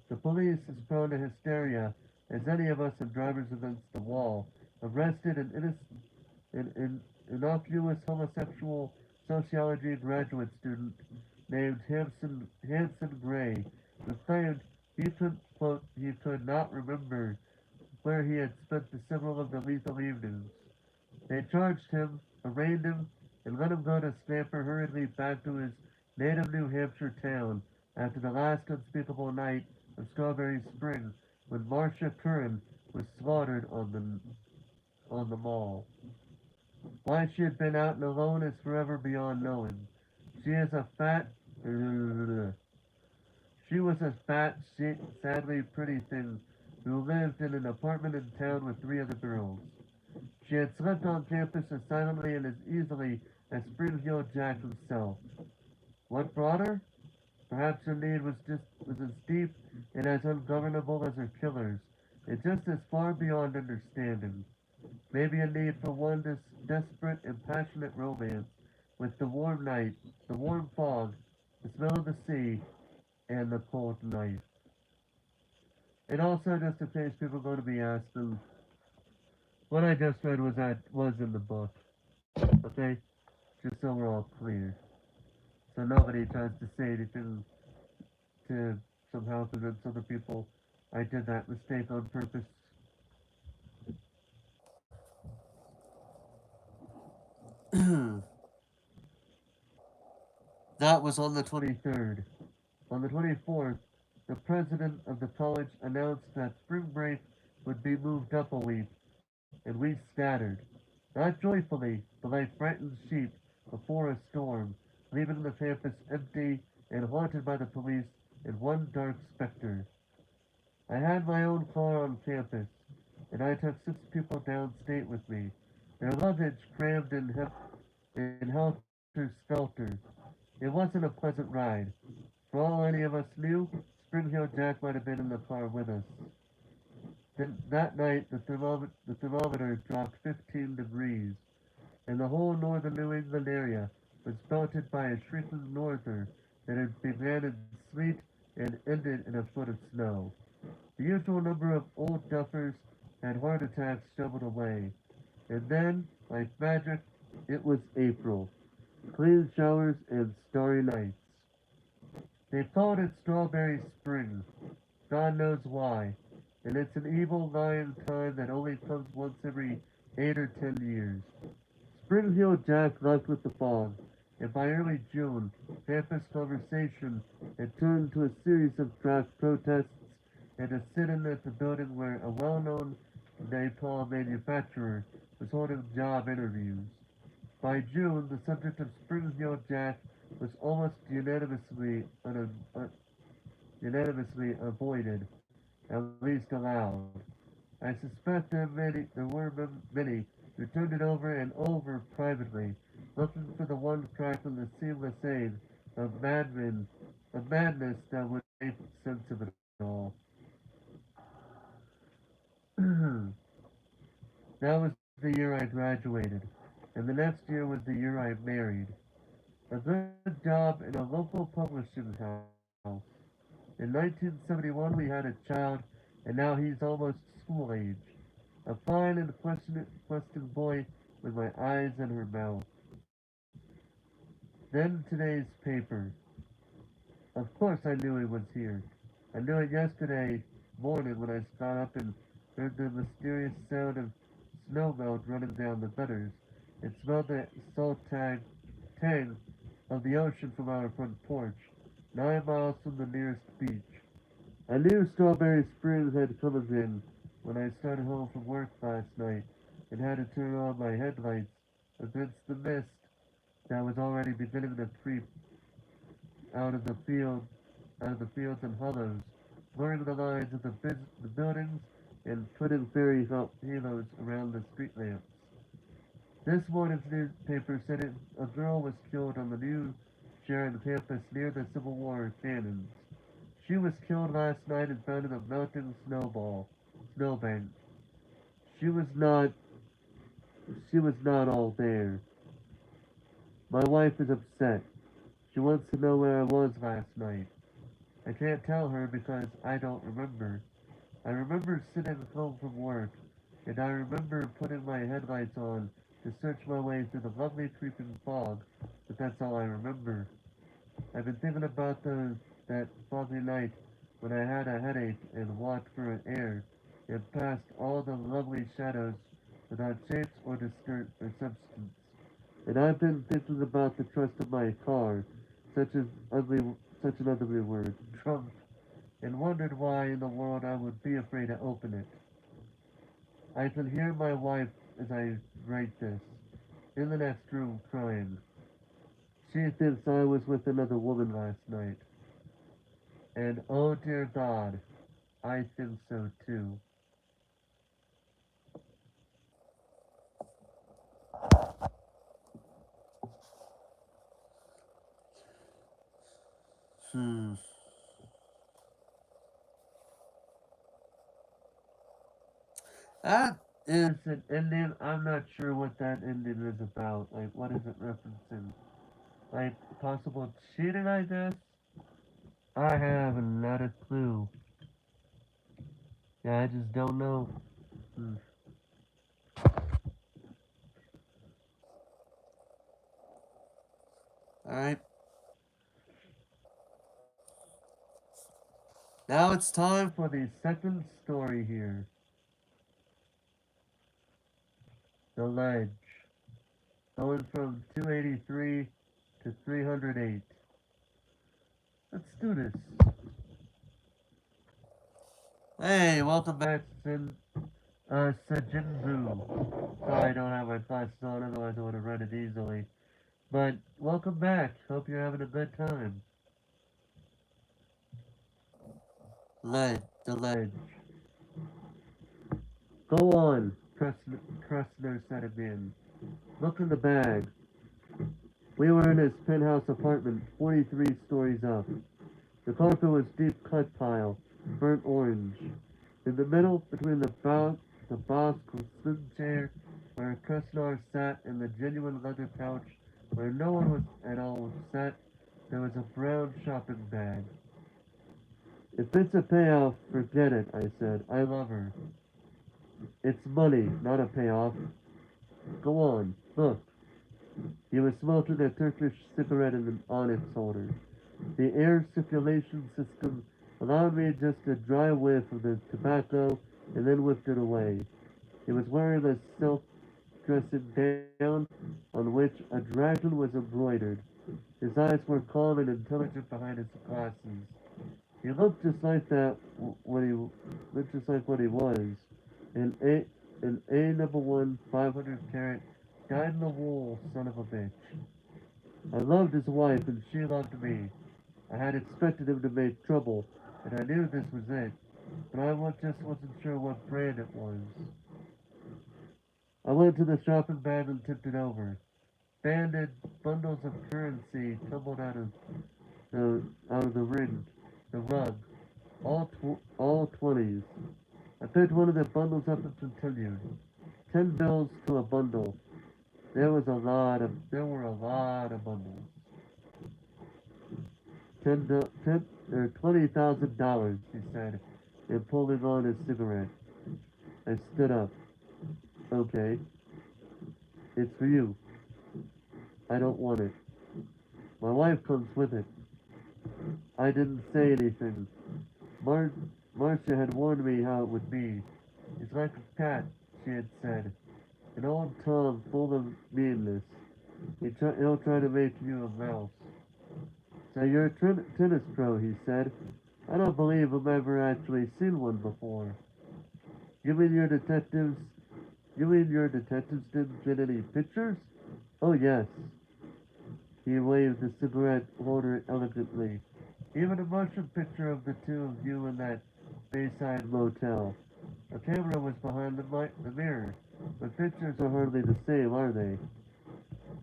The police, as prone to hysteria as any of us in Drivers Against the Wall, arrested an innocuous homosexual sociology graduate student named Hanson Gray, who claimed he could not remember where he had spent the several of the lethal evenings. They charged him, arraigned him, and let him go to scamper hurriedly back to his native New Hampshire town after the last unspeakable night of Strawberry Spring when Marcia Curran was slaughtered on the mall. Why she had been out and alone is forever beyond knowing. She is a fat. She was a fat, sadly pretty thing who lived in an apartment in town with 3 other girls. She had slept on campus as silently and as easily as Spring Heel Jack himself. What brought her? Perhaps her need was as deep and as ungovernable as her killer's, and just as far beyond understanding. Maybe a need for one desperate and passionate romance, with the warm night, the warm fog, the smell of the sea, and the cold night. And also, just in case people are going to be asking, what I just read was in the book. Okay, just so we're all clear. So nobody tries to say anything to somehow convince other people I did that mistake on purpose. That was on the 23rd. On the 24th, the president of the college announced that spring break would be moved up a week, and we scattered. Not joyfully, but like frightened sheep before a storm, leaving the campus empty and haunted by the police and one dark specter. I had my own car on campus, and I took 6 people downstate with me, their luggage crammed in helter-skelter. It wasn't a pleasant ride. For all any of us knew, Spring Hill Jack might have been in the car with us. Then that night, the thermometer dropped 15 degrees, and the whole northern New England area was belted by a shrieking norther that had began in sleet and ended in a foot of snow. The usual number of old duffers had heart attacks shoveled away, and then, like magic, it was April. Clean showers and starry nights. They called it Strawberry Spring. God knows why. And it's an evil lying time that only comes once every 8 or 10 years. Spring Hill Jack left with the fog, and by early June, campus conversation had turned to a series of draft protests and a sit-in at the building where a well-known napalm manufacturer was holding job interviews. By June, the subject of Spring Hill Jack was almost unanimously avoided, at least allowed. I suspect there were many who turned it over and over privately, looking for the one crack in the seamless aid of madness that would make sense of it all. That was the year I graduated, and the next year was the year I married. A good job in a local publishing house. In 1971 we had a child, and now he's almost school age. A fine and questioning boy with my eyes in her mouth. Then today's paper. Of course I knew he was here. I knew it yesterday morning when I got up and heard the mysterious sound of snow melt running down the gutters, and smelled the tang of the ocean from our front porch, 9 miles from the nearest beach. I knew Strawberry Springs had come again when I started home from work last night and had to turn on my headlights against the mist that was already beginning to creep out of the field, out of the fields and hollows, blurring the lines of the buildings and putting halos around the street lamps. This morning's newspaper said a girl was killed on the new Sharon campus near the Civil War cannons. She was killed last night and found in a melting snowbank. She was not, she was not all there. My wife is upset. She wants to know where I was last night. I can't tell her because I don't remember. I remember sitting home from work, and I remember putting my headlights on to search my way through the lovely creeping fog, but that's all I remember. I've been thinking about that foggy night when I had a headache and walked through air and past all the lovely shadows without shapes or substance. And I've been thinking about the trust of my car, such as ugly, such an ugly word, trunk, and wondered why in the world I would be afraid to open it. I can hear my wife as I write this, in the next room crying. She thinks I was with another woman last night. And oh dear God, I think so too. Hmm. That is an ending. I'm not sure what that ending is about. Like, what is it referencing? Like, possible cheating, I guess? I have not a clue. Yeah, I just don't know. Hmm. Alright, now it's time for the second story here. The Ledge. Going from 283 to 308. Let's do this. Hey, welcome back, Sajinbu. Sorry, I don't have my glasses on, otherwise I would have read it easily. But welcome back. Hope you're having a good time. The ledge. Go on, Kressner said again. Look in the bag. We were in his penthouse apartment, 43 stories up. The carpet was deep cut tile, burnt orange. In the middle, between the boss slim chair where Kressnar sat and the genuine leather couch where no one was at all sat, there was a brown shopping bag. If it's a payoff, forget it, I said. I love her. It's money, not a payoff. Go on, look. He was smoking a Turkish cigarette in an onyx holder. The air circulation system allowed me just a dry whiff of the tobacco and then whipped it away. He was wearing a silk dressing gown on which a dragon was embroidered. His eyes were calm and intelligent behind his glasses. He looked just like that when he looked just like what he was. An A number one 500 carat dyed in the wool son of a bitch. I loved his wife and she loved me. I had expected him to make trouble, and I knew this was it, but just wasn't sure what brand it was. I went to the shopping bag and tipped it over. Banded bundles of currency tumbled out of the rug, all 20s. I picked one of the bundles up and continued. 10 bills to a bundle. There were a lot of bundles. Ten or $20,000, he said, and pulling on his cigarette. I stood up. Okay, it's for you. I don't want it. My wife comes with it. I didn't say anything. Mar- Marcia had warned me how it would be. It's like a cat, she had said. An old tongue full of meanness. He'll try to make you a mouse. So you're a tennis pro, he said. I don't believe I've ever actually seen one before. You mean your detectives? You mean your detectives didn't get any pictures? Oh yes. He waved the cigarette holder elegantly. Even a motion picture of the two of you in that Bayside motel. A camera was behind the mirror, but pictures are hardly the same, are they?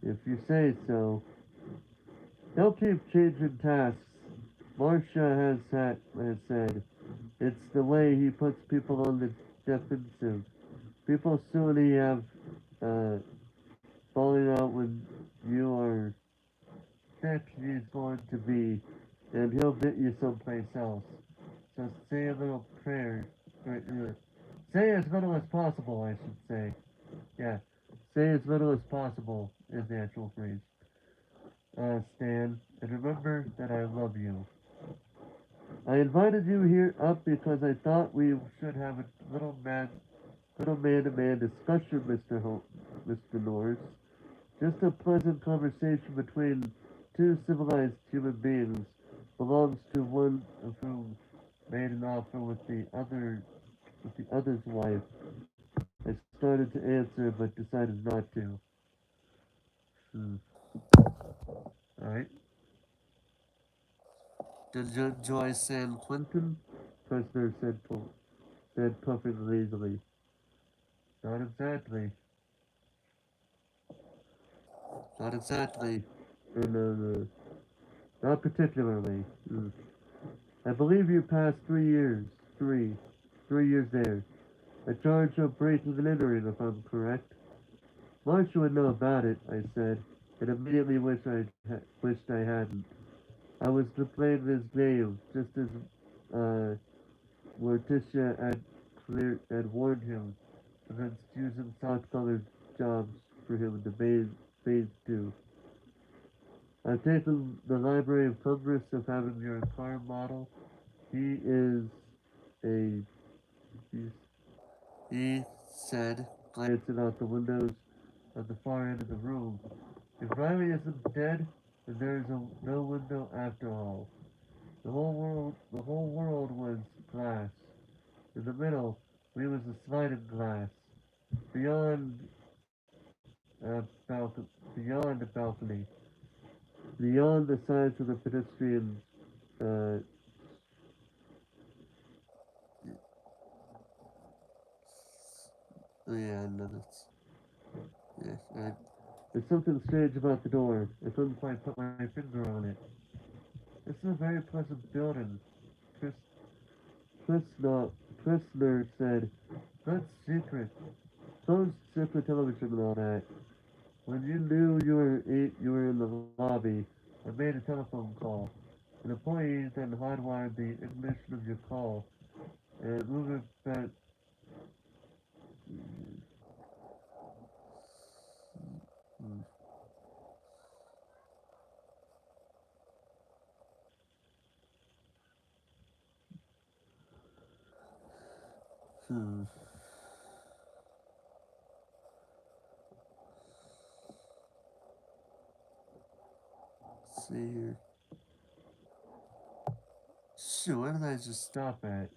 If you say so. He'll keep changing tasks. Has said. It's the way he puts people on the defensive. People soon have uh, falling out when you are sick he's going to be, and he'll get you someplace else. So say a little prayer. Say as little as possible, I should say. Yeah, say as little as possible is the actual phrase. Stan, and remember that I love you. I invited you here up because I thought we should have a little man-to-man discussion, Mr. Norris. Just a pleasant conversation between two civilized human beings belongs to one of whom made an offer with the other's wife. I started to answer but decided not to. Hmm. Alright. Did you enjoy San Quentin? Prisoner said puffing lazily. Not exactly. Not exactly. No. Not particularly. Hmm. I believe you passed 3 years. Three. 3 years there. A charge of breaking and entering, if I'm correct. Marcia would know about it, I said, and immediately wished I hadn't. I was to play this game, just as uh, Morticia had warned him against using soft-colored jobs for him to bathe to. I've taken the Library of Congress of having your car model. He is a he said, glancing out the windows at the far end of the room. If Riley isn't dead, then there is no window after all. The whole world was glass. In the middle, we was a sliding glass. Beyond, beyond the balcony, beyond the sides of the pedestrian, uh, oh yeah, I know that's, yeah, right. There's something strange about the door. I couldn't quite put my finger on it. This is a very pleasant building. Chris, Christner, Christner said, good secret. Closed secret television and all that. When you knew you were in the lobby, I made a telephone call. An employee then hardwired the ignition of your call and moved it back. Hmm. Hmm. Let's see here. Shoot, where did I just stop at?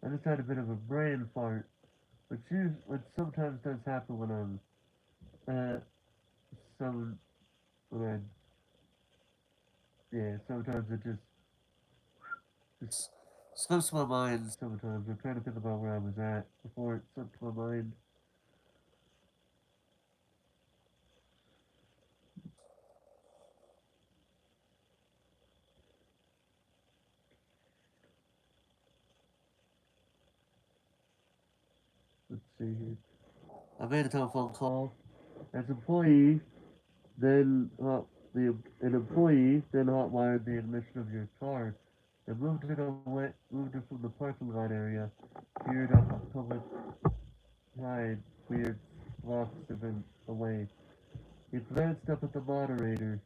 I just had a bit of a brain fart, which sometimes does happen when some, when yeah, sometimes it just slips my mind sometimes. I'm trying to think about where I was at before it slipped my mind. Let's see here. I made a telephone call. As employee, then an employee then hotwired the ignition of your car and moved it from the parking lot area, geared up a public hide, weird blocks of it away. He glanced up at the moderator,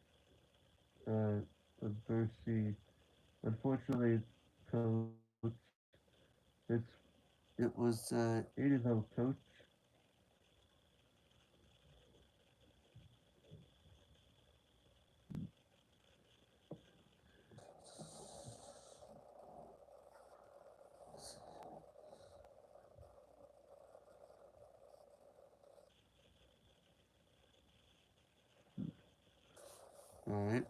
of Bercy. Unfortunately, coach, it's, it was, 80 though, coach. Alright.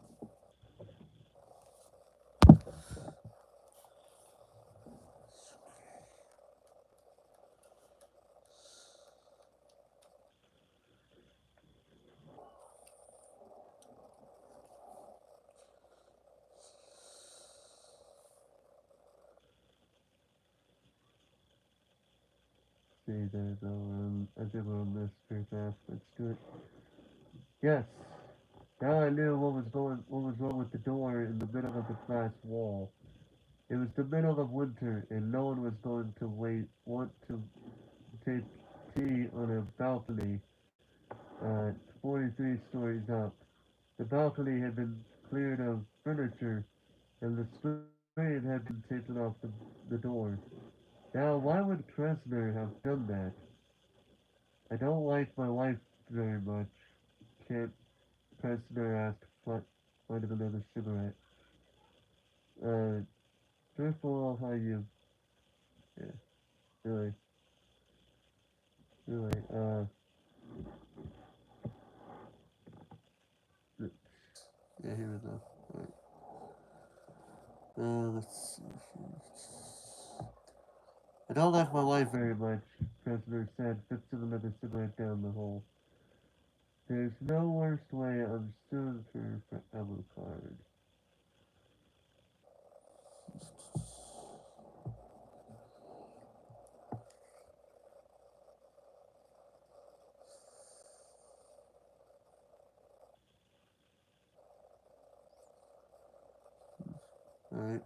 See, there, though, I did on this very fast. Let's do it. Yes. Now I knew what was wrong with the door in the middle of the glass wall. It was the middle of winter, and no one was going to want to take tea on a balcony, 43 stories up. The balcony had been cleared of furniture, and the screen had been taken off the door. Now, why would Kressner have done that? I don't like my wife very much. Can't Kressner ask finding another cigarette. Uh, Careful how you, yeah, really, really, th- yeah, here we go. Alright. Let's see. I don't like my wife very much, Prisoner said, fixing another cigarette down the hole. There's no worse way of suing her for Alucard. Alright.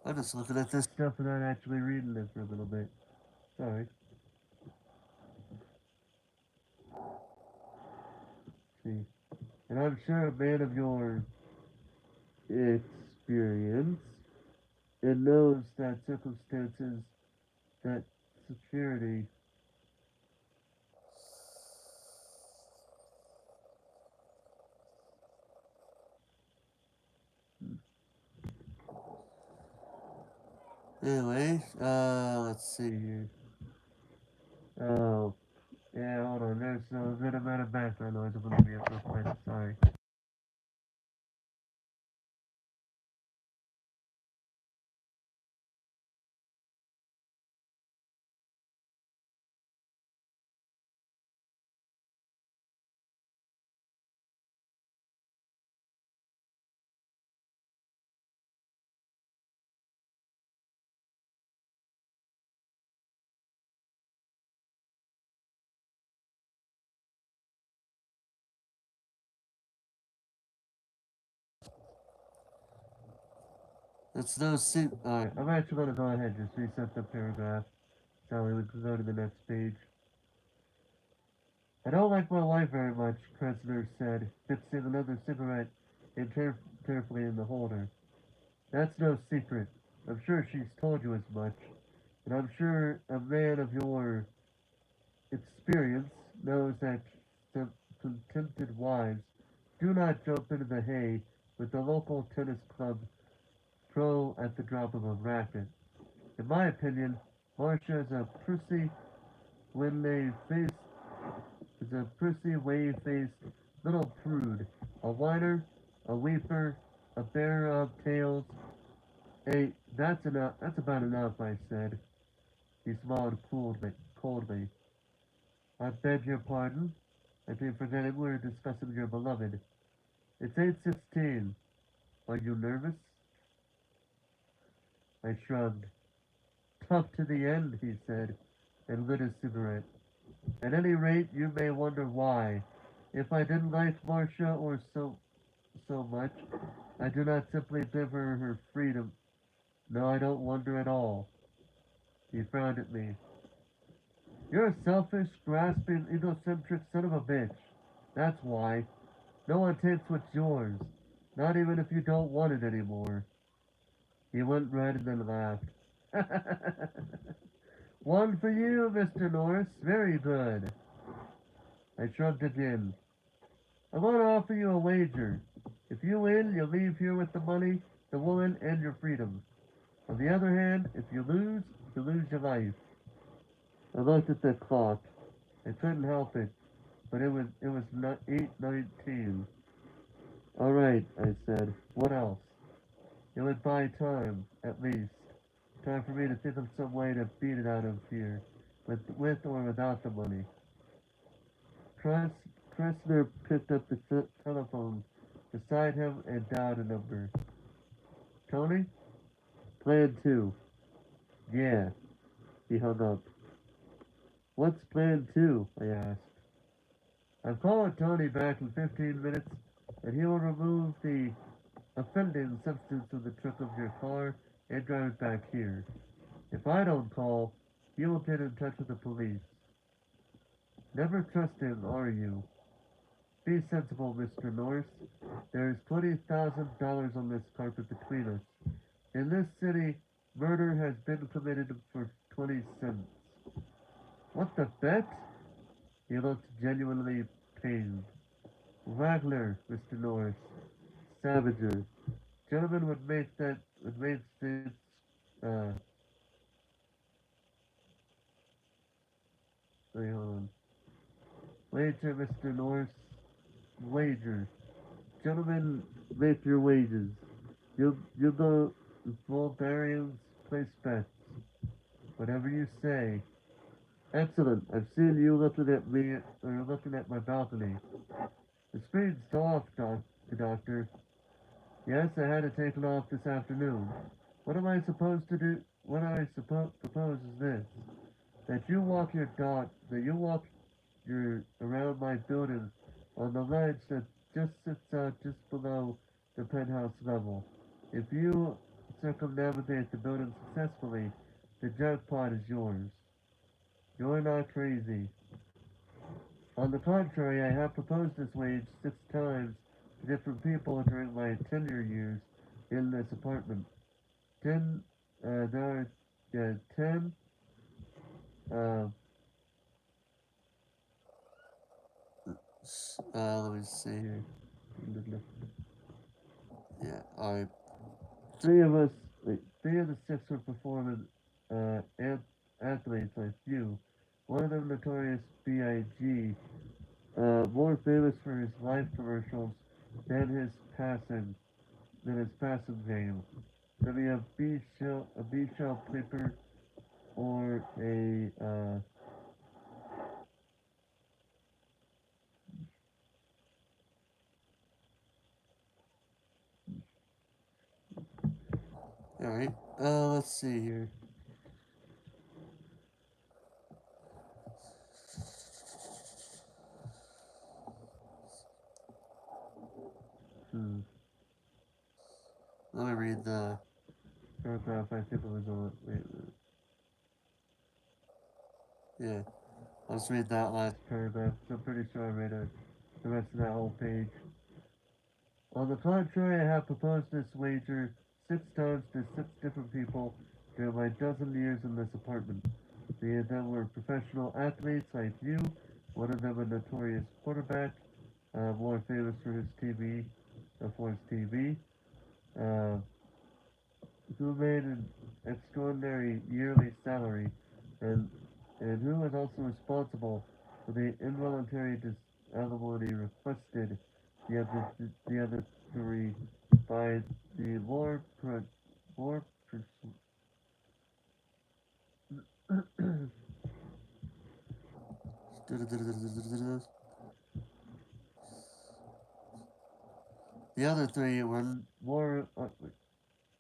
I'm just looking at this stuff and not actually reading it for a little bit. Sorry. See. And I'm sure a man of your experience and knows that circumstances, that security. Anyway, let's see here. Oh, yeah, hold on. There's a good amount of background noise. I'm gonna be up real quick. Sorry. It's no secret. Alright, I'm actually gonna go ahead and just reset the paragraph. So we can go to the next page. I don't like my wife very much, Kressner said, fixing another cigarette carefully in the holder. That's no secret. I'm sure she's told you as much. And I'm sure a man of your experience knows that some contented wives do not jump into the hay with the local tennis club pro at the drop of a racket. In my opinion, Marcia is a prissy when they face is a prissy, wave-faced little prude, a whiner, a weeper, a bearer of tales. Hey, that's enough. That's about enough, I said. He smiled coldly. I beg your pardon. I keep forgetting we were discussing your beloved. It's 8:16. Are you nervous? I shrugged. Tough to the end, he said, and lit a cigarette. At any rate, you may wonder why. If I didn't like Marcia or so much, I do not simply give her her freedom. No, I don't wonder at all. He frowned at me. You're a selfish, grasping, egocentric son of a bitch. That's why. No one takes what's yours. Not even if you don't want it anymore. He went red and then laughed. One for you, Mr. Norris. Very good. I shrugged again. I want to offer you a wager. If you win, you leave here with the money, the woman, and your freedom. On the other hand, if you lose your life. I looked at the clock. I couldn't help it, but it was not 8:19. All right, I said. What else? It would buy time, at least. Time for me to think of some way to beat it out of here, with or without the money. Kress, Kressner picked up the telephone beside him and dialed a number. Tony? Plan 2. Yeah. He hung up. What's plan 2? I asked. I'm calling Tony back in 15 minutes, and he will remove the offending substance from the trunk of your car and drive it back here. If I don't call, he will get in touch with the police. Never trust him, are you? Be sensible, Mr. Norris. There's $20,000 on this carpet between us. In this city, murder has been committed for 20 cents. What the bet? He looked genuinely pained. Wagner, Mr. Norris. Savager. Gentlemen would make this, uh, wait, hold on. Wager, Mr. Norris. Wager. Gentlemen, make your wages. You go full bearings, place bets. Whatever you say. Excellent. I've seen you looking at me, or looking at my balcony. The screen's still off, Doctor. Yes, I had it taken off this afternoon. What am I supposed to do? What I propose is this: that you walk your around my building on the ledge that just sits out just below the penthouse level. If you circumnavigate the building successfully, the jackpot is yours. You're not crazy. On the contrary, I have proposed this wage 6 times to different people during my tenure years in this apartment. There are 10, uh, let me see here. Yeah, alright. 3 of us Wait, 3 of the 6 were performing athletes like you. One of them, Notorious B.I.G., more famous for his live commercials than his passing than his passing game. Then we have a B Shell Clipper or a alright. Let's see here. Hmm. Let me read the paragraph I think it was on. Wait a minute. Yeah. Let's read that last paragraph. I'm pretty sure I read the rest of that whole page. On the contrary, I have proposed this wager 6 times to 6 different people during my dozen years in this apartment. Three of them were professional athletes like you, one of them a notorious quarterback, more famous for his TV, uh, who made an extraordinary yearly salary, and and who was also responsible for the involuntary disavowalty requested the other three by the more the other three were more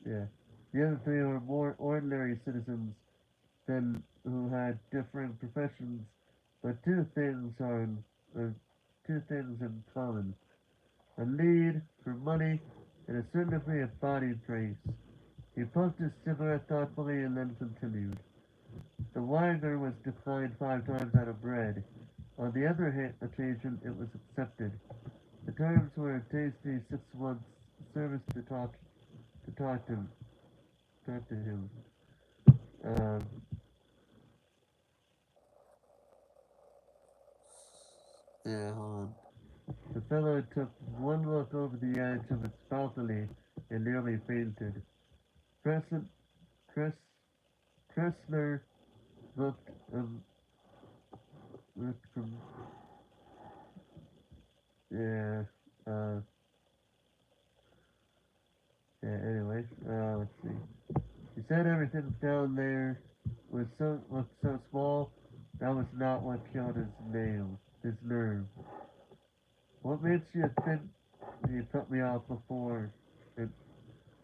yeah the other three were more ordinary citizens than who had different professions, but uh, two things in common: a need for money and a certain degree of body grace. He puffed his cigarette thoughtfully and then continued. The wager was declined 5 times out of bread. On the other occasion, it was accepted. The terms were a tasty 6 months service to talk to him. Um, yeah, hold on. The fellow took one look over the edge of its balcony and nearly fainted. Crescent, Cress, Kressler looked, um, looked from, yeah, uh, yeah, anyway, let's see. He said everything down there looked so small. That was not what killed his nerve. What makes you think he put me off before? It,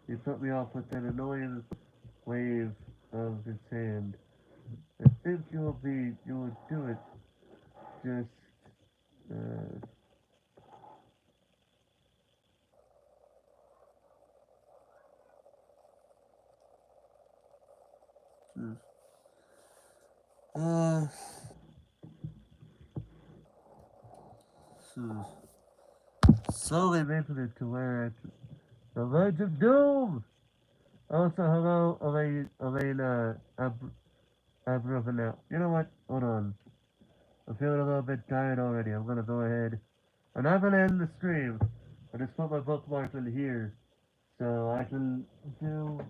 he put me off with an annoying wave of his hand. I think you will do it. Just, uh, hmm. uh, hmm. Slowly making it to where it's the Verge of Doom. Also, hello, Elena Abravanel. You know what? Hold on. I'm feeling a little bit tired already. I'm gonna go ahead. I'm not gonna end the stream. I just put my bookmark in here so I can do.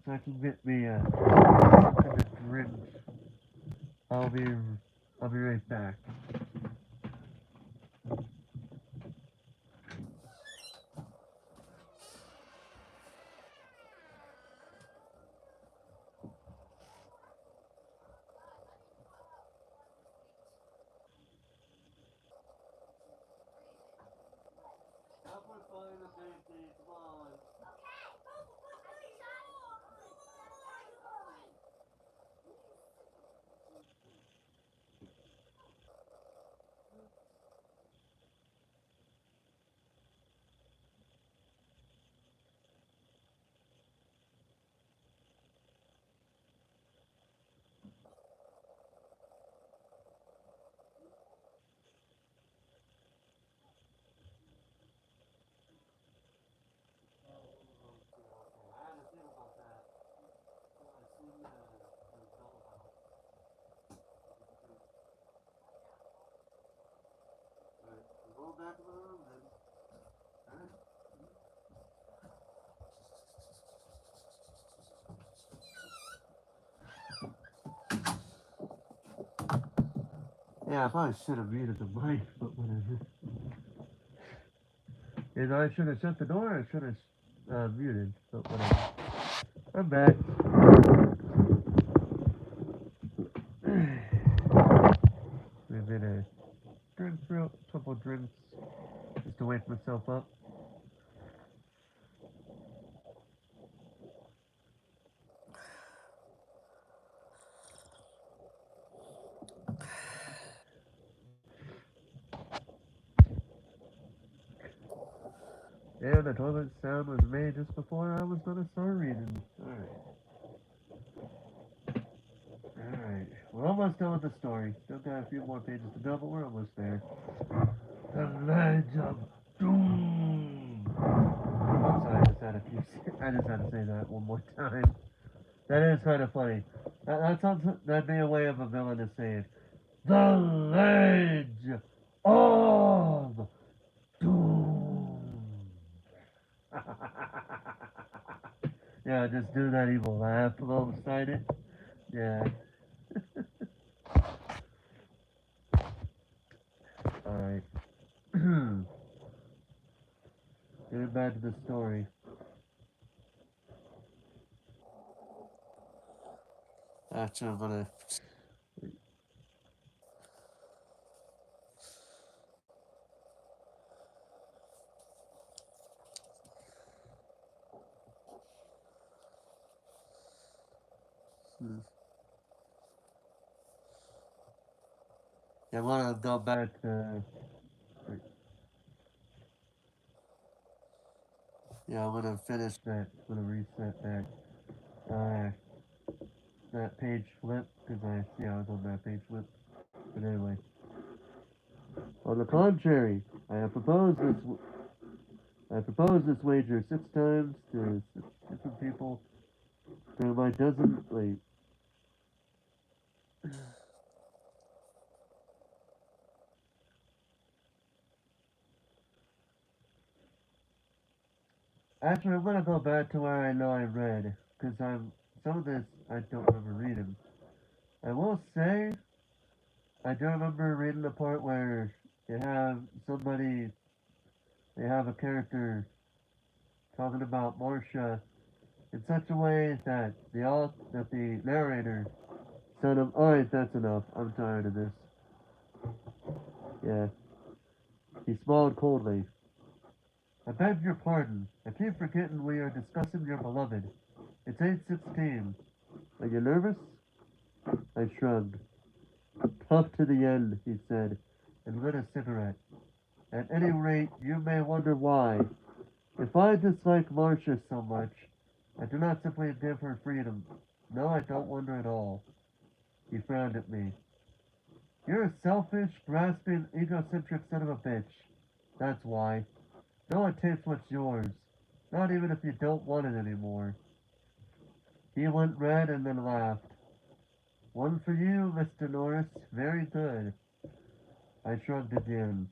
So I can get me something to drink. I'll be I'll be right back. Go back to the room then. Yeah, I probably should have muted the mic, but whatever. Either I should have shut the door or I should have muted, but whatever. I'm back. We've been drink through a couple drinks just to wake myself up. And the toilet sound was made just before I was gonna start reading. Alright. We're almost done with the story. Still got a few more pages to go, but we're almost there. The Ledge of Doom. I'm sorry, I just had to say that one more time. That is kind of funny. That'd be a way of a villain to say it. The Ledge of Doom. Yeah, just do that evil laugh alongside it. Yeah. Alright. Getting back to the story. Actually, I'm gonna. Yeah, I'm gonna go back to. Yeah, I'm gonna finish that. I'm gonna reset that. Uh, that page flip because I was on that page flip. But anyway, on the contrary, I proposed this wager 6 times to 6 different people. To my dozen. Wait. Actually, I'm gonna go back to where I know I read because some of this I don't remember reading. I will say I do remember reading the part where you have somebody, they have a character talking about Marcia in such a way that the narrator said, "Alright, that's enough. I'm tired of this." Yeah, he smiled coldly. "I beg your pardon. I keep forgetting we are discussing your beloved. It's 8:16. Are you nervous?" I shrugged. "Tough to the end," he said, and lit a cigarette. "At any rate, you may wonder why. If I dislike Marcia so much, I do not simply give her freedom. No, I don't wonder at all." He frowned at me. "You're a selfish, grasping, egocentric son of a bitch. That's why. No one takes what's yours. Not even if you don't want it anymore." He went red and then laughed. "One for you, Mr. Norris. Very good." I shrugged again.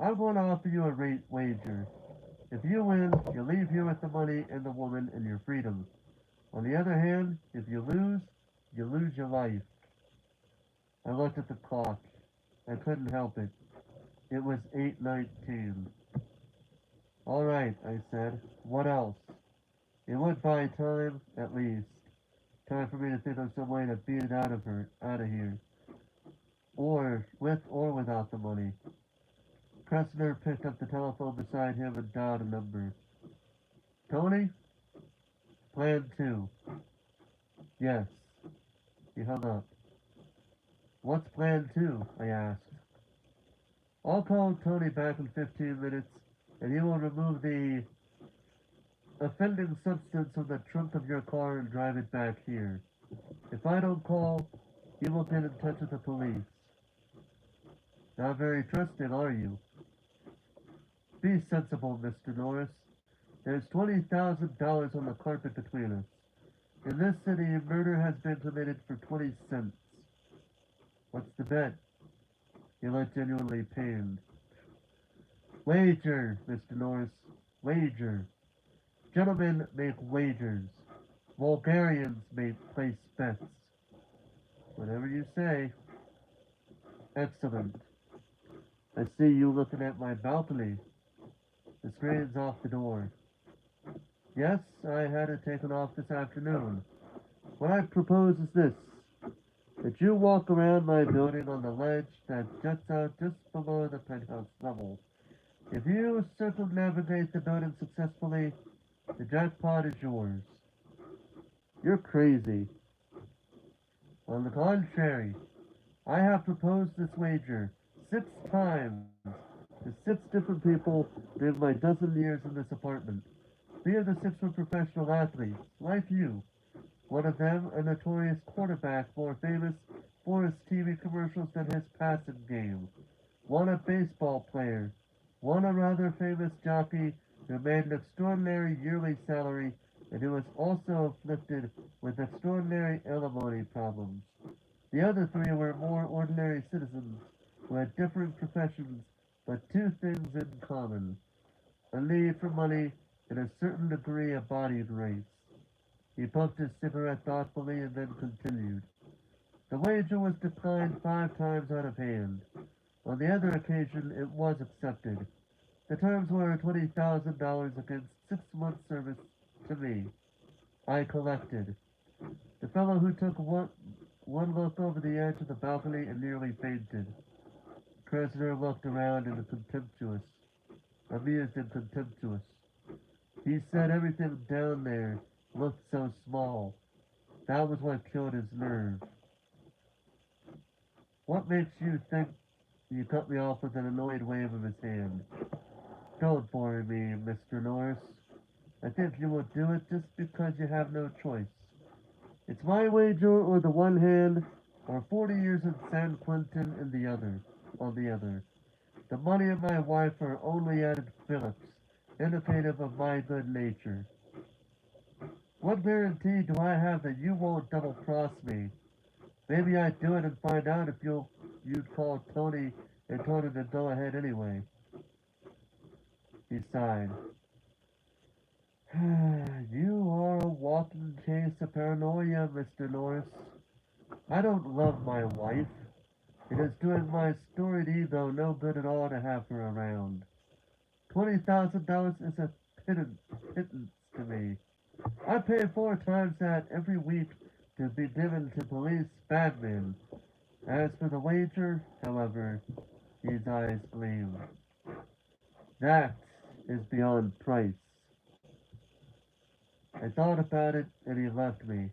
"I'm going to offer you a rate wager. If you win, you leave here with the money and the woman and your freedom. On the other hand, if you lose your life." I looked at the clock. I couldn't help it. It was 8:19. "All right," I said. "What else?" It would buy time, at least. Time for me to think of some way to beat it out of here. Or, with or without the money. Kressner picked up the telephone beside him and dialed a number. "Tony? Plan 2. "Yes." He hung up. "What's plan 2? I asked. "I'll call Tony back in 15 minutes, and he will remove the offending substance from the trunk of your car and drive it back here. If I don't call, he will get in touch with the police." "Not very trusting, are you?" "Be sensible, Mr. Norris. There's $20,000 on the carpet between us. In this city, murder has been committed for 20 cents. What's the bet?" He looked genuinely pained. "Wager, Mr. Norris. Wager. Gentlemen make wagers. Vulgarians may place bets." "Whatever you say." Excellent. I see you looking at my balcony. The screen's off the door. Yes, I had it taken off this afternoon. What I propose is this. That you walk around my building on the ledge that juts out just below the penthouse level. If you circumnavigate the building successfully, the jackpot is yours. You're crazy. On the contrary, I have proposed this wager 6 times to 6 different people during my dozen years in this apartment. 3 of the 6 were professional athletes, like you. One of them, a notorious quarterback more famous for his TV commercials than his passing game. One a baseball player. One a rather famous jockey who made an extraordinary yearly salary and who was also afflicted with extraordinary alimony problems. The other 3 were more ordinary citizens who had different professions but 2 things in common: a need for money and a certain degree of body grace. He puffed his cigarette thoughtfully and then continued. The wager was declined 5 times out of hand. On the other occasion it was accepted. The terms were $20,000 against 6 months' service to me. I collected. The fellow who took one look over the edge of the balcony and nearly fainted. Kressner looked around in a contemptuous, amused and contemptuous. He said everything down there looked so small. That was what killed his nerve. What makes you think? He cut me off with an annoyed wave of his hand. Don't bore me, Mr. Norris. I think you will do it just because you have no choice. It's my wager on the one hand, or 40 years in San Quentin in the other, on the other. The money and my wife are only added fillets, indicative of my good nature. What guarantee do I have that you won't double-cross me? Maybe I'd do it and find out if you'd call Tony and told him to go ahead anyway. He sighed. You are a walking case of paranoia, Mr. Norris. I don't love my wife. It is doing my storied ego no good at all to have her around. $20,000 is a pittance to me. I pay 4 times that every week to be given to police badmen. As for the wager, however, his eyes gleamed. That is beyond price. I thought about it, and he left me.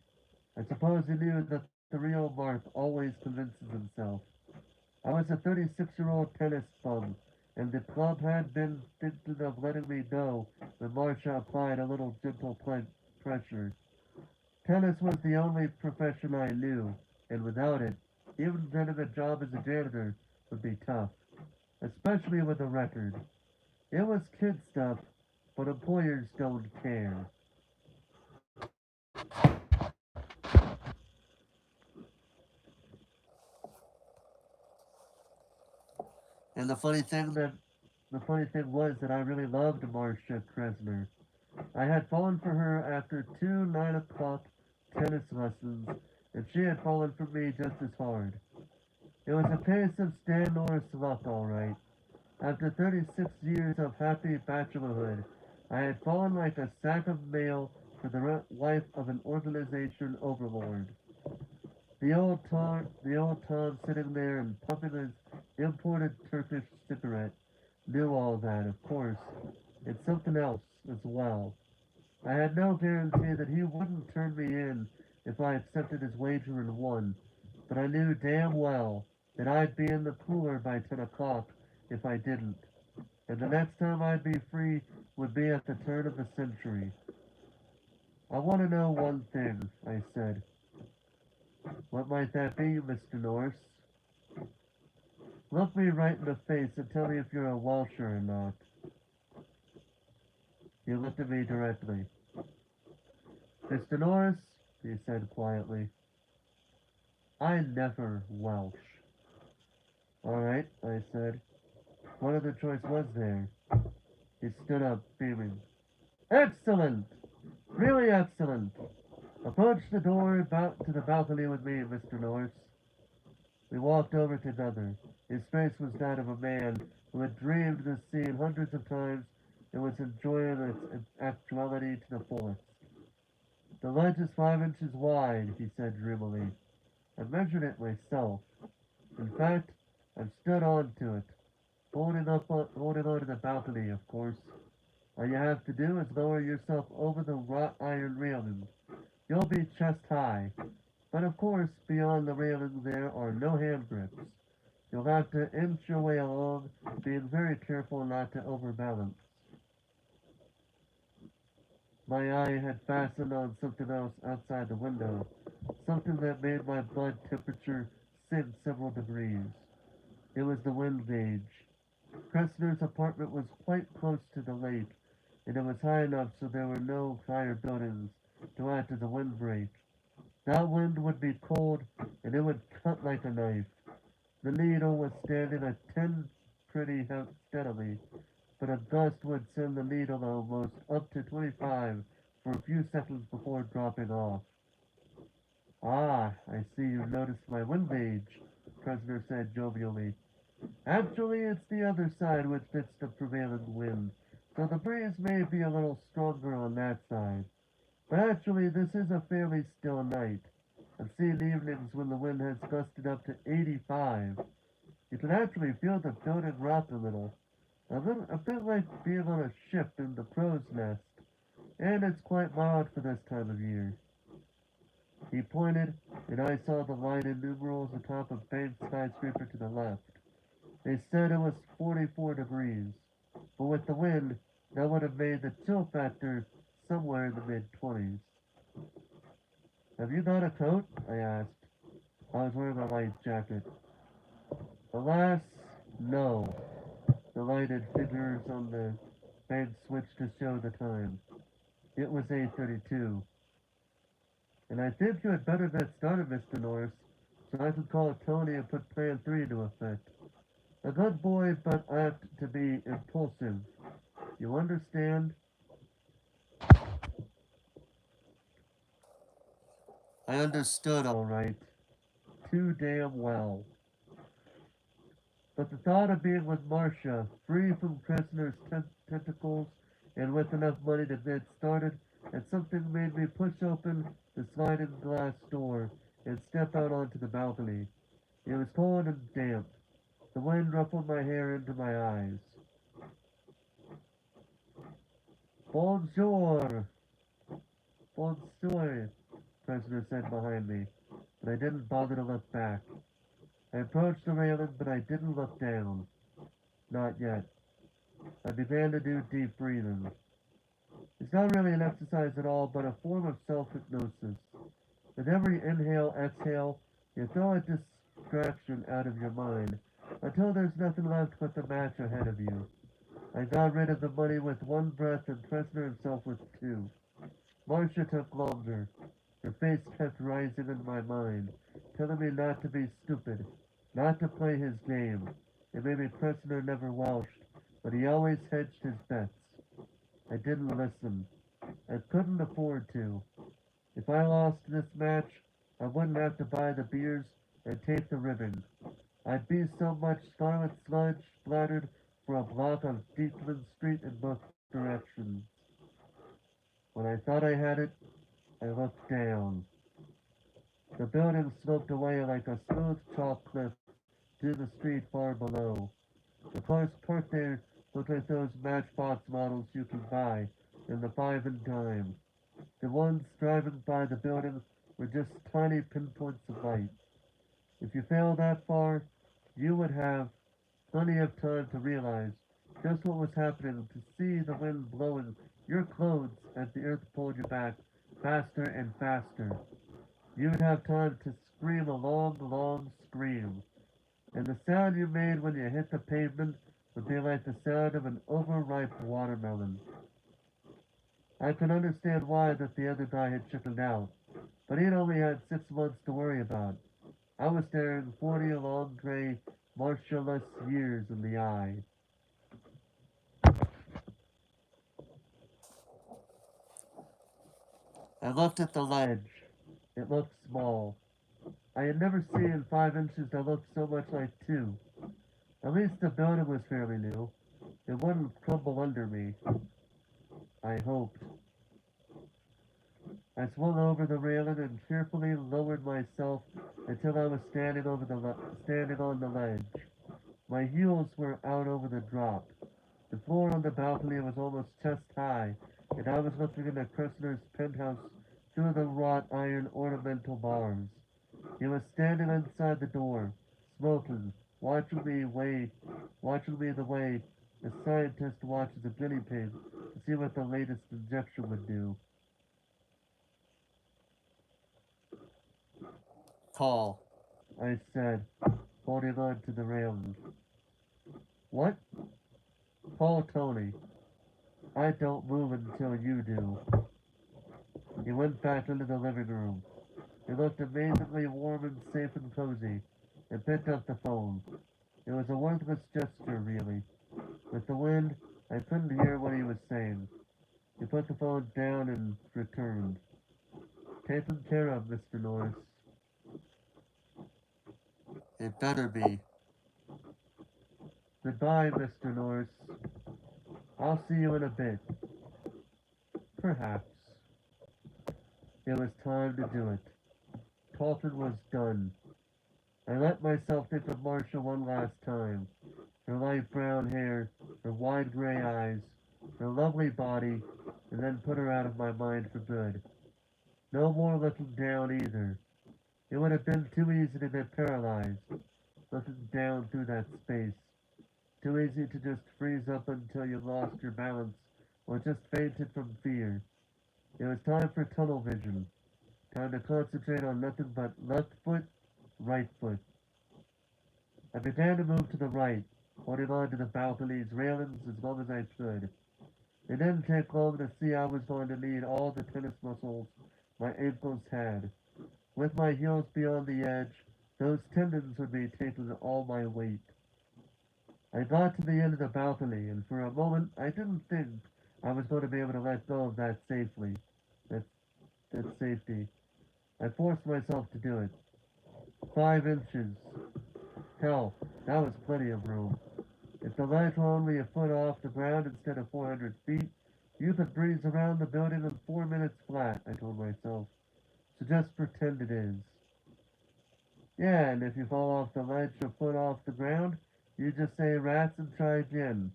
I suppose he knew that the real Mark always convinces himself. I was a 36-year-old tennis bum, and the club had been thinking of letting me go when Marcia applied a little gentle pressure. Tennis was the only profession I knew, and without it, even getting a job as a janitor would be tough, especially with a record. It was kid stuff, but employers don't care. And the funny thing was that I really loved Marcia Kresner. I had fallen for her after 2 9 o'clock tennis lessons, and she had fallen for me just as hard. It was a case of Stan Norris luck, all right. After 36 years of happy bachelorhood, I had fallen like a sack of mail for the wife of an organization overlord. The old Tom sitting there and puffing his imported Turkish cigarette knew all that, of course, and something else as well. I had no guarantee that he wouldn't turn me in if I accepted his wager and won, but I knew damn well that I'd be in the cooler by 10 o'clock if I didn't, and the next time I'd be free would be at the turn of the century. I want to know one thing, I said. What might that be, Mr. Norris? Look me right in the face and tell me if you're a Welsher or not. He looked at me directly. Mr. Norris, he said quietly, I never Welsh. All right, I said. What other choice was there? He stood up, beaming. Excellent! Really excellent! Approach the door about to the balcony with me, Mr. Norris. We walked over together. His face was that of a man who had dreamed this scene hundreds of times and was enjoying its actuality to the fullest. The ledge is 5 inches wide, he said dreamily. I measured it myself. In fact, I've stood onto it, holding on to the balcony, of course. All you have to do is lower yourself over the wrought iron railing. You'll be chest high, but of course, beyond the railing there are no hand grips. You'll have to inch your way along, being very careful not to overbalance. My eye had fastened on something else outside the window, something that made my blood temperature sink several degrees. It was the wind gauge. Kressner's apartment was quite close to the lake, and it was high enough so there were no higher buildings to act as a windbreak. That wind would be cold, and it would cut like a knife. The needle was standing at 10 pretty steadily, but a gust would send the needle almost up to 25 for a few seconds before dropping off. Ah, I see you noticed my wind gauge, Prisoner said jovially. Actually, it's the other side which fits the prevailing wind, so the breeze may be a little stronger on that side. But actually, this is a fairly still night. I've seen evenings when the wind has gusted up to 85. You can actually feel the building rock a bit like being on a ship in the crow's nest, and it's quite mild for this time of year. He pointed, and I saw the lighted numerals atop a bank skyscraper to the left. They said it was 44 degrees, but with the wind, that would have made the chill factor somewhere in the mid-20s. Have you got a coat? I asked. I was wearing a light jacket. Alas, no. The lighted figures on the bank switched to show the time. It was 8:32. And I think you had better get started, Mr. Norris, so I can call Tony and put Plan 3 into effect. A good boy, but apt to be impulsive. You understand? I understood, all right. Too damn well. But the thought of being with Marcia, free from Kressner's tentacles, and with enough money to get started, and something made me push open the sliding glass door and step out onto the balcony. It was cold and damp. The wind ruffled my hair into my eyes. Bonjour! Bonjour! Kressner said behind me, but I didn't bother to look back. I approached the railing, but I didn't look down. Not yet. I began to do deep breathing. It's not really an exercise at all, but a form of self-hypnosis. With every inhale, exhale, you throw a distraction out of your mind until there's nothing left but the match ahead of you. I got rid of the money with one breath and Kressner himself with two. Marcia took longer. Her face kept rising in my mind, telling me not to be stupid, not to play his game. And maybe Kressner never welched, but he always hedged his bets. I didn't listen. I couldn't afford to. If I lost this match, I wouldn't have to buy the beers and take the ribbon. I'd be so much scarlet sludge splattered for a block on Dietland Street in both directions. When I thought I had it, I looked down. The building sloped away like a smooth chalk cliff to the street far below. The cars parked there looked like those Matchbox models you can buy in the five and dime. The ones driving by the building were just tiny pinpoints of light. If you fell that far, you would have plenty of time to realize just what was happening, to see the wind blowing your clothes as the earth pulled you back faster and faster. You would have time to scream a long, long scream, and the sound you made when you hit the pavement would be like the sound of an overripe watermelon. I could understand why that the other guy had chickened out, but he'd only had 6 months to worry about. I was staring 40 long, gray, martialless years in the eye. I looked at the ledge. It looked small. I had never seen 5 inches that looked so much like two. At least the building was fairly new. It wouldn't crumble under me. I hoped. I swung over the railing and carefully lowered myself until I was standing on the ledge. My heels were out over the drop. The floor on the balcony was almost chest high, and I was looking into Kressner's penthouse through the wrought iron ornamental bars. He was standing inside the door, smoking, watching me the way a scientist watches a guinea pig to see what the latest injection would do. Paul. I said, holding on to the railing. What? Paul Tony. I don't move until you do. He went back into the living room. It looked amazingly warm and safe and cozy, and picked up the phone. It was a worthless gesture, really. With the wind, I couldn't hear what he was saying. He put the phone down and returned. Taken care of, Mr. Norris. It better be. Goodbye, Mr. Norris. I'll see you in a bit. Perhaps. It was time to do it. Talking was done. I let myself think of Marcia one last time. Her light brown hair, her wide gray eyes, her lovely body, and then put her out of my mind for good. No more looking down either. It would have been too easy to get paralyzed, looking down through that space. Too easy to just freeze up until you lost your balance or just fainted from fear. It was time for tunnel vision. Time to concentrate on nothing but left foot, right foot. I began to move to the right, holding on to the balcony's railings as long as I could. It didn't take long to see I was going to need all the tennis muscles my ankles had. With my heels beyond the edge, those tendons would be taking all my weight. I got to the end of the balcony, and for a moment I didn't think I was going to be able to let go of that safely. That, that safety. I forced myself to do it. 5 inches. Hell, that was plenty of room. If the ledge were only a foot off the ground instead of 400 feet, you could breeze around the building in 4 minutes flat, I told myself. So just pretend it is. Yeah, and if you fall off the ledge a foot off the ground, you just say rats and try again.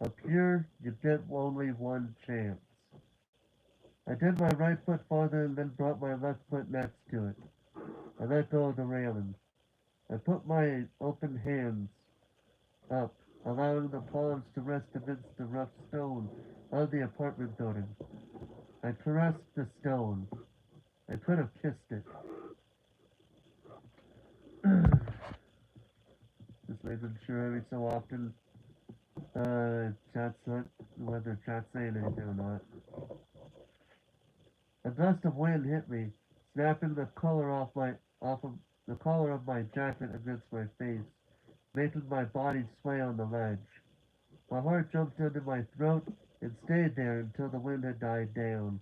Up here, you get only one chance. I did my right foot farther and then brought my left foot next to it. I let go of the railing. I put my open hands up, allowing the palms to rest against the rough stone of the apartment building. I caressed the stone. I could have kissed it. Just making sure every so often, chat's not, whether chat's saying anything or not. A gust of wind hit me, snapping off of the collar of my jacket against my face, making my body sway on the ledge. My heart jumped into my throat and stayed there until the wind had died down.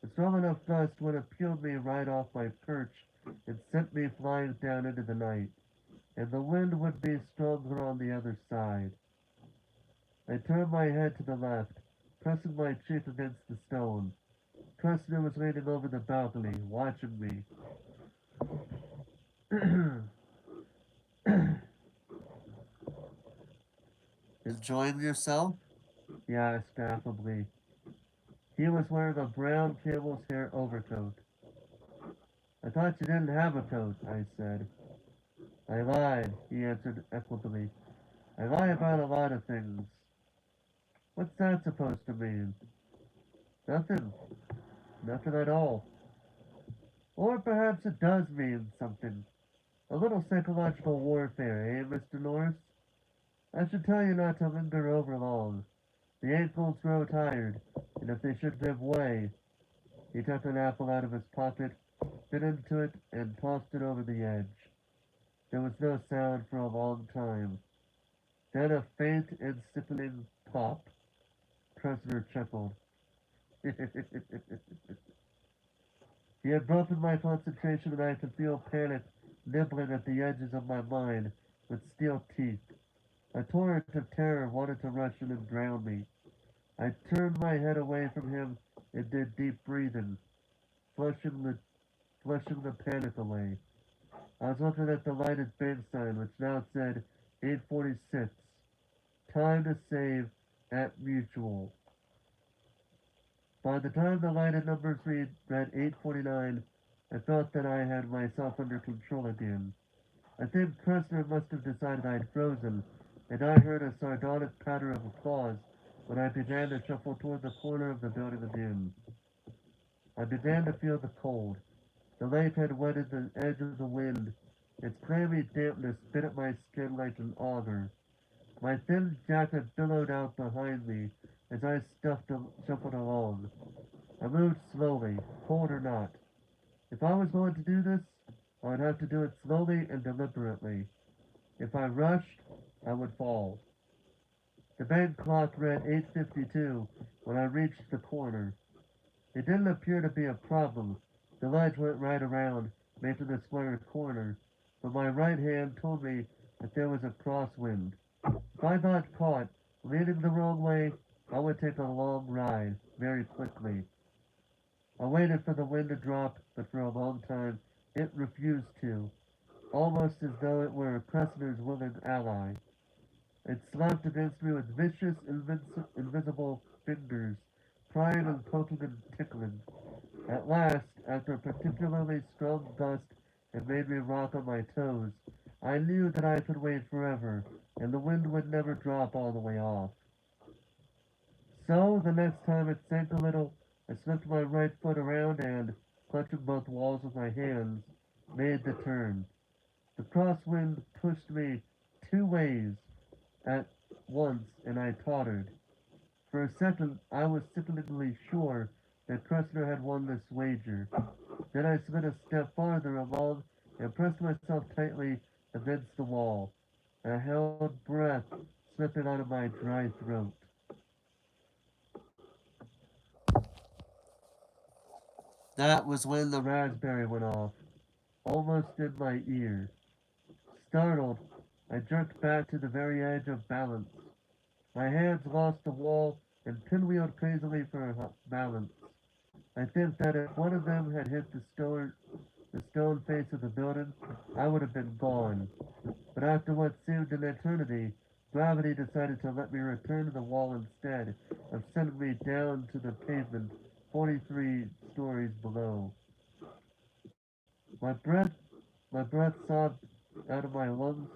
A strong enough gust would have peeled me right off my perch and sent me flying down into the night, and the wind would be stronger on the other side. I turned my head to the left, pressing my cheek against the stone. Kressner was leaning over the balcony, watching me. Enjoying yourself? He asked affably. He was wearing a brown camel's hair overcoat. I thought you didn't have a coat, I said. I lied, he answered equably. I lie about a lot of things. What's that supposed to mean? Nothing. Nothing at all. Or perhaps it does mean something. A little psychological warfare, eh, Mr. Norris? I should tell you not to linger over long. The ankles grow tired, and if they should give way, he took an apple out of his pocket, bit into it, and tossed it over the edge. There was no sound for a long time. Then a faint and sickening pop. Kressner chuckled. He had broken my concentration, and I could feel panic nibbling at the edges of my mind with steel teeth. A torrent of terror wanted to rush in and drown me. I turned my head away from him and did deep breathing, flushing the flushing the panic away. I was looking at the lighted bank sign, which now said 8:46. Time to save at Mutual. By the time the lighted numbers read 8:49, I felt that I had myself under control again. I think Kressner must have decided I'd frozen, and I heard a sardonic patter of applause when I began to shuffle toward the corner of the building again. I began to feel the cold. The lake had wetted the edge of the wind. Its clammy dampness bit at my skin like an auger. My thin jacket billowed out behind me as I shuffled along. I moved slowly, cold or not. If I was going to do this, I would have to do it slowly and deliberately. If I rushed, I would fall. The bank clock read 8:52 when I reached the corner. It didn't appear to be a problem. The ledge went right around, making the square corner, but my right hand told me that there was a crosswind. If I got caught leaning the wrong way, I would take a long ride very quickly. I waited for the wind to drop, but for a long time it refused to, almost as though it were Kressner's willing ally. It slapped against me with vicious, invisible fingers, prying and poking and tickling. At last, after a particularly strong gust that made me rock on my toes, I knew that I could wait forever, and the wind would never drop all the way off. So, the next time it sank a little, I slipped my right foot around and, clutching both walls with my hands, made the turn. The crosswind pushed me two ways at once, and I tottered. For a second, I was sickeningly sure that Kressner had won this wager. Then I slid a step farther along and pressed myself tightly against the wall. I held breath slipping out of my dry throat. That was when The the raspberry went off, almost in my ear. Startled, I jerked back to the very edge of balance. My hands lost the wall and pinwheeled crazily for balance. I think that if one of them had hit the stone face of the building, I would have been gone. But after what seemed an eternity, gravity decided to let me return to the wall instead of sending me down to the pavement 43 stories below. My breath, my breath sobbed out of my lungs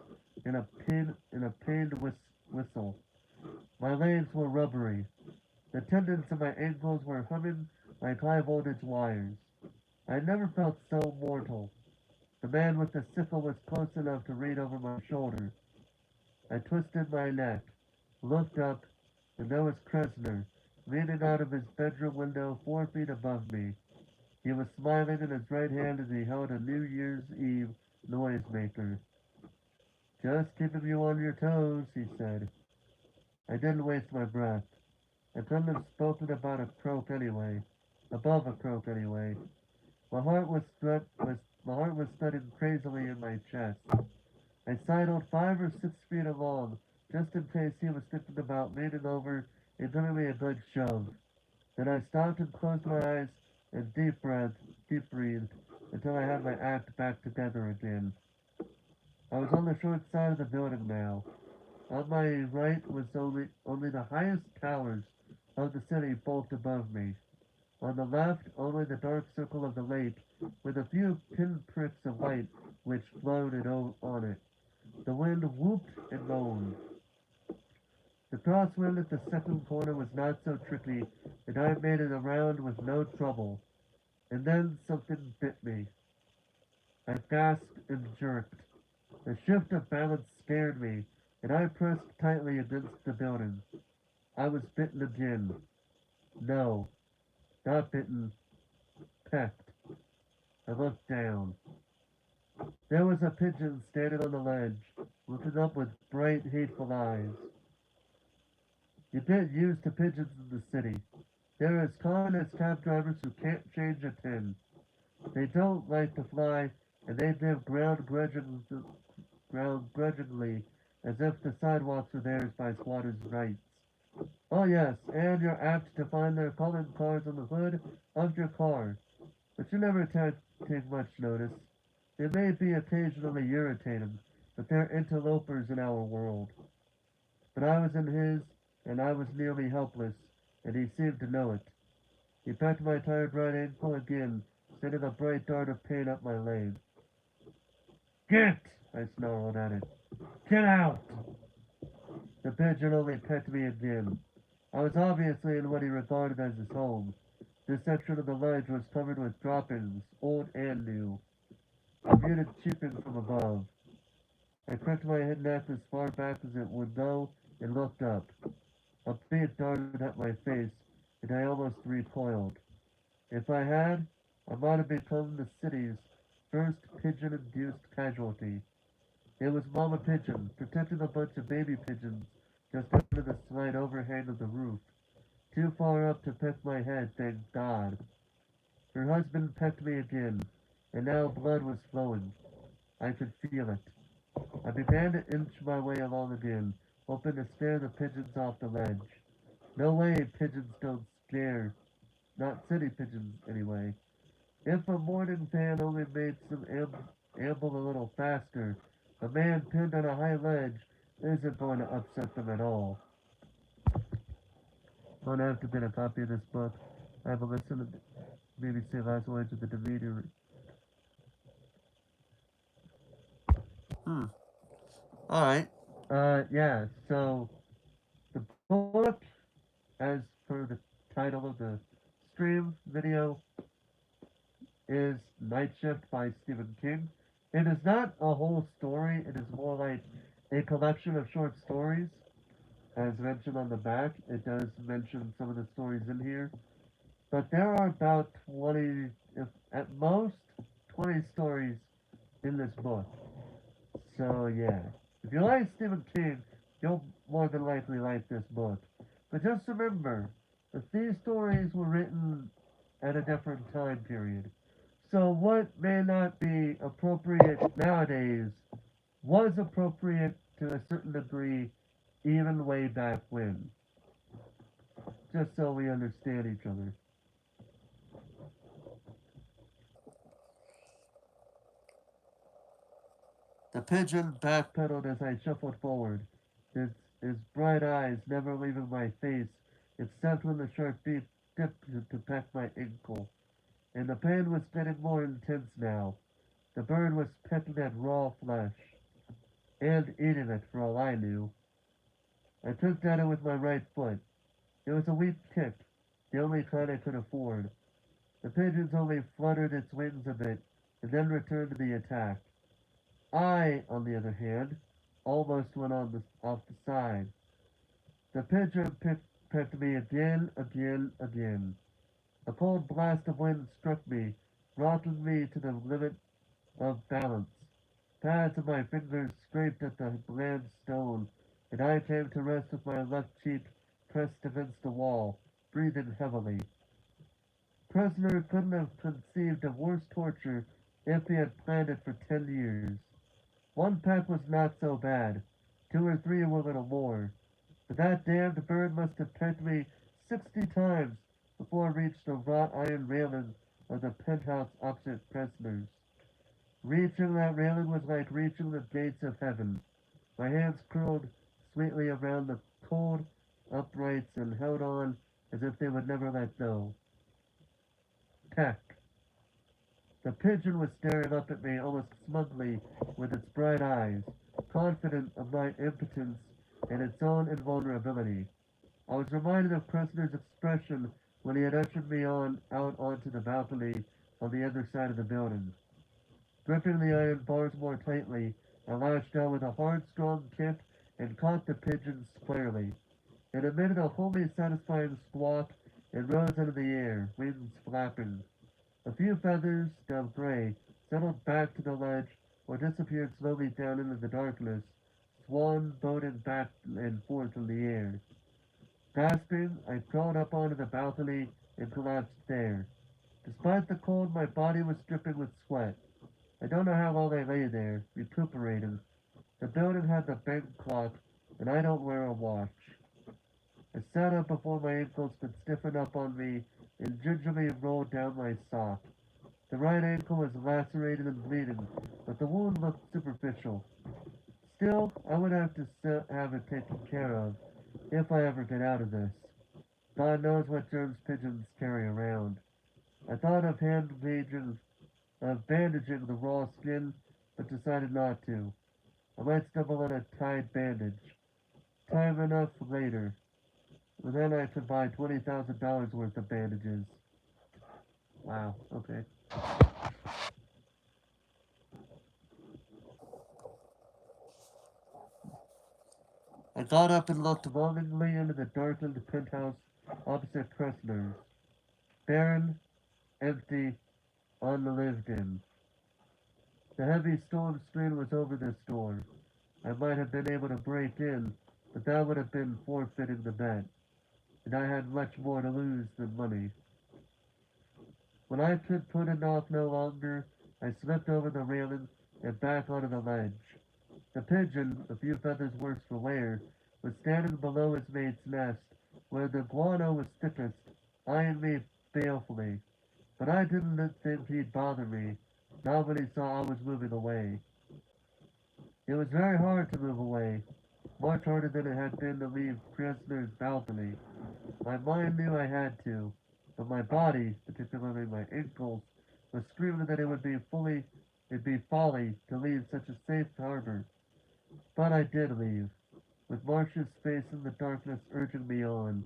in a pained whistle. My legs were rubbery. The tendons of my ankles were humming like high voltage wires. I never felt so mortal. The man with the sickle was close enough to reach over my shoulder. I twisted my neck, looked up, and there was Kressner, leaning out of his bedroom window 4 feet above me. He was smiling in his right hand as he held a New Year's Eve noisemaker. Just keeping you on your toes, he said. I didn't waste my breath. I couldn't have spoken about a croak anyway. Above a croak anyway. My heart was thudding crazily in my chest. I sidled 5 or 6 feet along, just in case he was thinking about leaning over and giving me a good shove. Then I stopped and closed my eyes and deep breathed until I had my act back together again. I was on the short side of the building now. On my right was only the highest towers of the city bulked above me. On the left, only the dark circle of the lake, with a few pinpricks of light which floated on it. The wind whooped and moaned. The crosswind at the second corner was not so tricky, and I made it around with no trouble. And then something bit me. I gasped and jerked. The shift of balance scared me, and I pressed tightly against the building. I was bitten again. No, not bitten, pecked. I looked down. There was a pigeon standing on the ledge, looking up with bright, hateful eyes. You get used to pigeons in the city. They're as common as cab drivers who can't change a pin. They don't like to fly, and they live ground grudgingly as if the sidewalks were theirs by squatters' rights. Oh yes, and you're apt to find their calling cards on the hood of your car, but you never take much notice. They may be occasionally irritating, but they're interlopers in our world. But I was in his, and I was nearly helpless, and he seemed to know it. He pecked my tired right ankle again, sending a bright dart of pain up my leg. Get! I snarled at it. Get out! The pigeon only pecked me again. I was obviously in what he regarded as his home. This section of the ledge was covered with droppings, old and new. A muted cheeping from above. I cracked my head neck as far back as it would go and looked up. A bead darted at my face, and I almost recoiled. If I had, I might have become the city's first pigeon-induced casualty. It was Mama Pigeon, protecting a bunch of baby pigeons just under the slight overhang of the roof. Too far up to peck my head, thank God. Her husband pecked me again, and now blood was flowing. I could feel it. I began to inch my way along again, hoping to scare the pigeons off the ledge. No way pigeons don't scare. Not city pigeons, anyway. If a morning fan only made them amble a little faster, a man pinned on a high ledge isn't going to upset them at all. I'm gonna have to get a copy of this book. I have a listen to BBC Last Words of the Demeter. Hmm. Alright. Yeah, so the book, as per the title of the stream video, is Night Shift by Stephen King. It is not a whole story, it is more like a collection of short stories. As mentioned on the back, it does mention some of the stories in here. But there are about 20, if at most, 20 stories in this book. So yeah, if you like Stephen King, you'll more than likely like this book. But just remember that these stories were written at a different time period. So what may not be appropriate nowadays was appropriate to a certain degree even way back when. Just so we understand each other. The pigeon back. Backpedaled as I shuffled forward, his bright eyes never leaving my face, except when the sharp beak dipped to peck my ankle. And the pain was getting more intense now. The bird was pecking at raw flesh, and eating it for all I knew. I took at it with my right foot. It was a weak kick, the only kind I could afford. The pigeons only fluttered its wings a bit, and then returned to the attack. I, on the other hand, almost went off the side. The pigeon pecked me again. A cold blast of wind struck me, rocking me to the limit of balance. Pads of my fingers scraped at the bland stone, and I came to rest with my left cheek pressed against the wall, breathing heavily. Prisoner couldn't have conceived of worse torture if he had planned it for 10 years. One peck was not so bad. 2 or 3 were a little more. But that damned bird must have pecked me 60 times before it reached the wrought iron railing of the penthouse opposite Pressner's. Reaching that railing was like reaching the gates of heaven. My hands curled sweetly around the cold uprights and held on as if they would never let go. Peck. The pigeon was staring up at me almost smugly with its bright eyes, confident of my impotence and its own invulnerability. I was reminded of Kressner's expression when he had ushered me out onto the balcony on the other side of the building. Gripping the iron bars more tightly, I lashed out with a hard, strong kick and caught the pigeon squarely. It emitted a wholly satisfying squawk and rose into the air, wings flapping. A few feathers, dove gray, settled back to the ledge or disappeared slowly down into the darkness, swan boating back and forth in the air. Gasping, I crawled up onto the balcony and collapsed there. Despite the cold, my body was dripping with sweat. I don't know how long I lay there, recuperating, The building had the bank clock, and I don't wear a watch. I sat up before my ankles could stiffen up on me and gingerly rolled down my sock. The right ankle was lacerated and bleeding, but the wound looked superficial. Still, I would have to have it taken care of if I ever get out of this. God knows what germs pigeons carry around. I thought of bandaging the raw skin, but decided not to. I might stumble on a tied bandage. Time enough later. And then I could buy $20,000 worth of bandages. Wow, okay. I got up and looked longingly into the darkened penthouse opposite Kressner's. Barren, empty, unlived in. The heavy storm screen was over this door. I might have been able to break in, but that would have been forfeiting the bet, and I had much more to lose than money. When I could put it off no longer, I slipped over the railing and back onto the ledge. The pigeon, a few feathers worse for wear, was standing below his mate's nest, where the guano was thickest, eyeing me balefully. But I didn't think he'd bother me, not when he saw I was moving away. It was very hard to move away, much harder than it had been to leave Prisoner's balcony. My mind knew I had to, but my body, particularly my ankles, was screaming that it'd be folly to leave such a safe harbor. But I did leave, with Marcia's face in the darkness urging me on.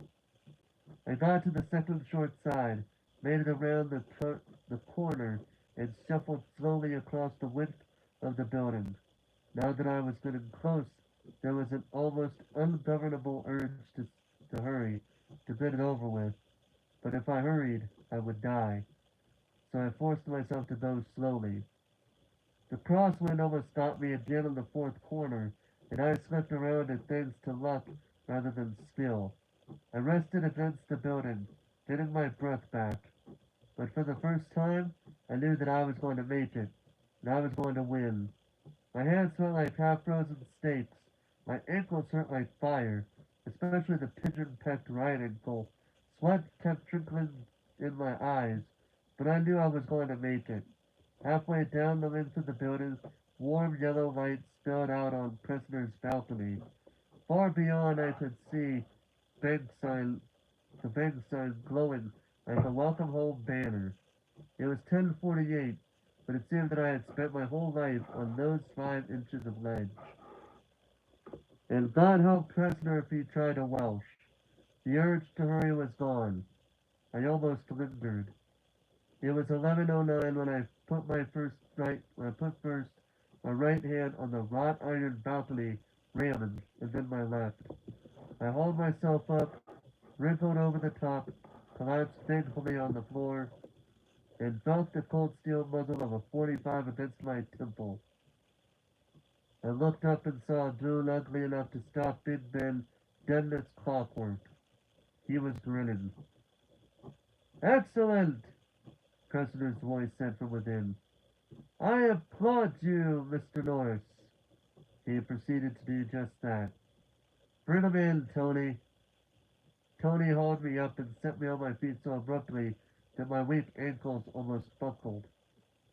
I got to the second short side, made it around the corner, and shuffled slowly across the width of the building. Now that I was getting close, there was an almost ungovernable urge to hurry, to get it over with. But if I hurried, I would die. So I forced myself to go slowly. The crosswind almost stopped me again in the fourth corner, and I slipped around it thanks to luck rather than skill. I rested against the building, getting my breath back. But for the first time, I knew that I was going to make it, and I was going to win. My hands felt like half-frozen steaks. My ankles hurt like fire, especially the pigeon-pecked right ankle. Sweat kept trickling in my eyes, but I knew I was going to make it. Halfway down the length of the building, warm yellow light spilled out on Prisoner's balcony. Far beyond I could see bank sign, the bank sign glowing like a welcome home banner. It was 10:48, but it seemed that I had spent my whole life on those 5 inches of ledge. And God help Prisoner if he tried to welsh. The urge to hurry was gone. I almost lingered. It was 11:09 when I put first my right hand on the wrought iron balcony railing, and then my left. I hauled myself up, wrinkled over the top, collapsed thankfully on the floor, and felt the cold steel muzzle of a 45 against my temple. I looked up and saw a June ugly enough to stop Big Ben dead in its clockwork. He was grinning. Excellent! Custer's voice said from within. I applaud you, Mr. Norris. He proceeded to do just that. Bring him in, Tony. Tony hauled me up and set me on my feet so abruptly that my weak ankles almost buckled.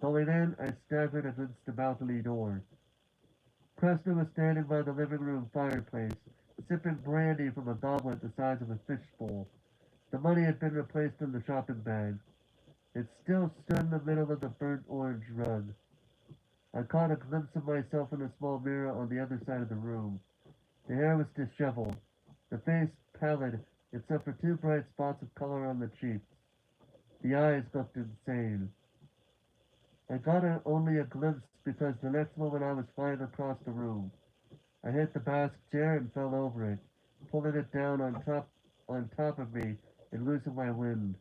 Going in, I staggered against the balcony door. Cresta was standing by the living room fireplace, sipping brandy from a goblet the size of a fishbowl. The money had been replaced in the shopping bag. It still stood in the middle of the burnt orange rug. I caught a glimpse of myself in a small mirror on the other side of the room. The hair was disheveled, the face pallid except for 2 bright spots of color on the cheeks. The eyes looked insane. I got only a glimpse because the next moment I was flying across the room. I hit the Basque chair and fell over it, pulling it down on top of me and losing my wind.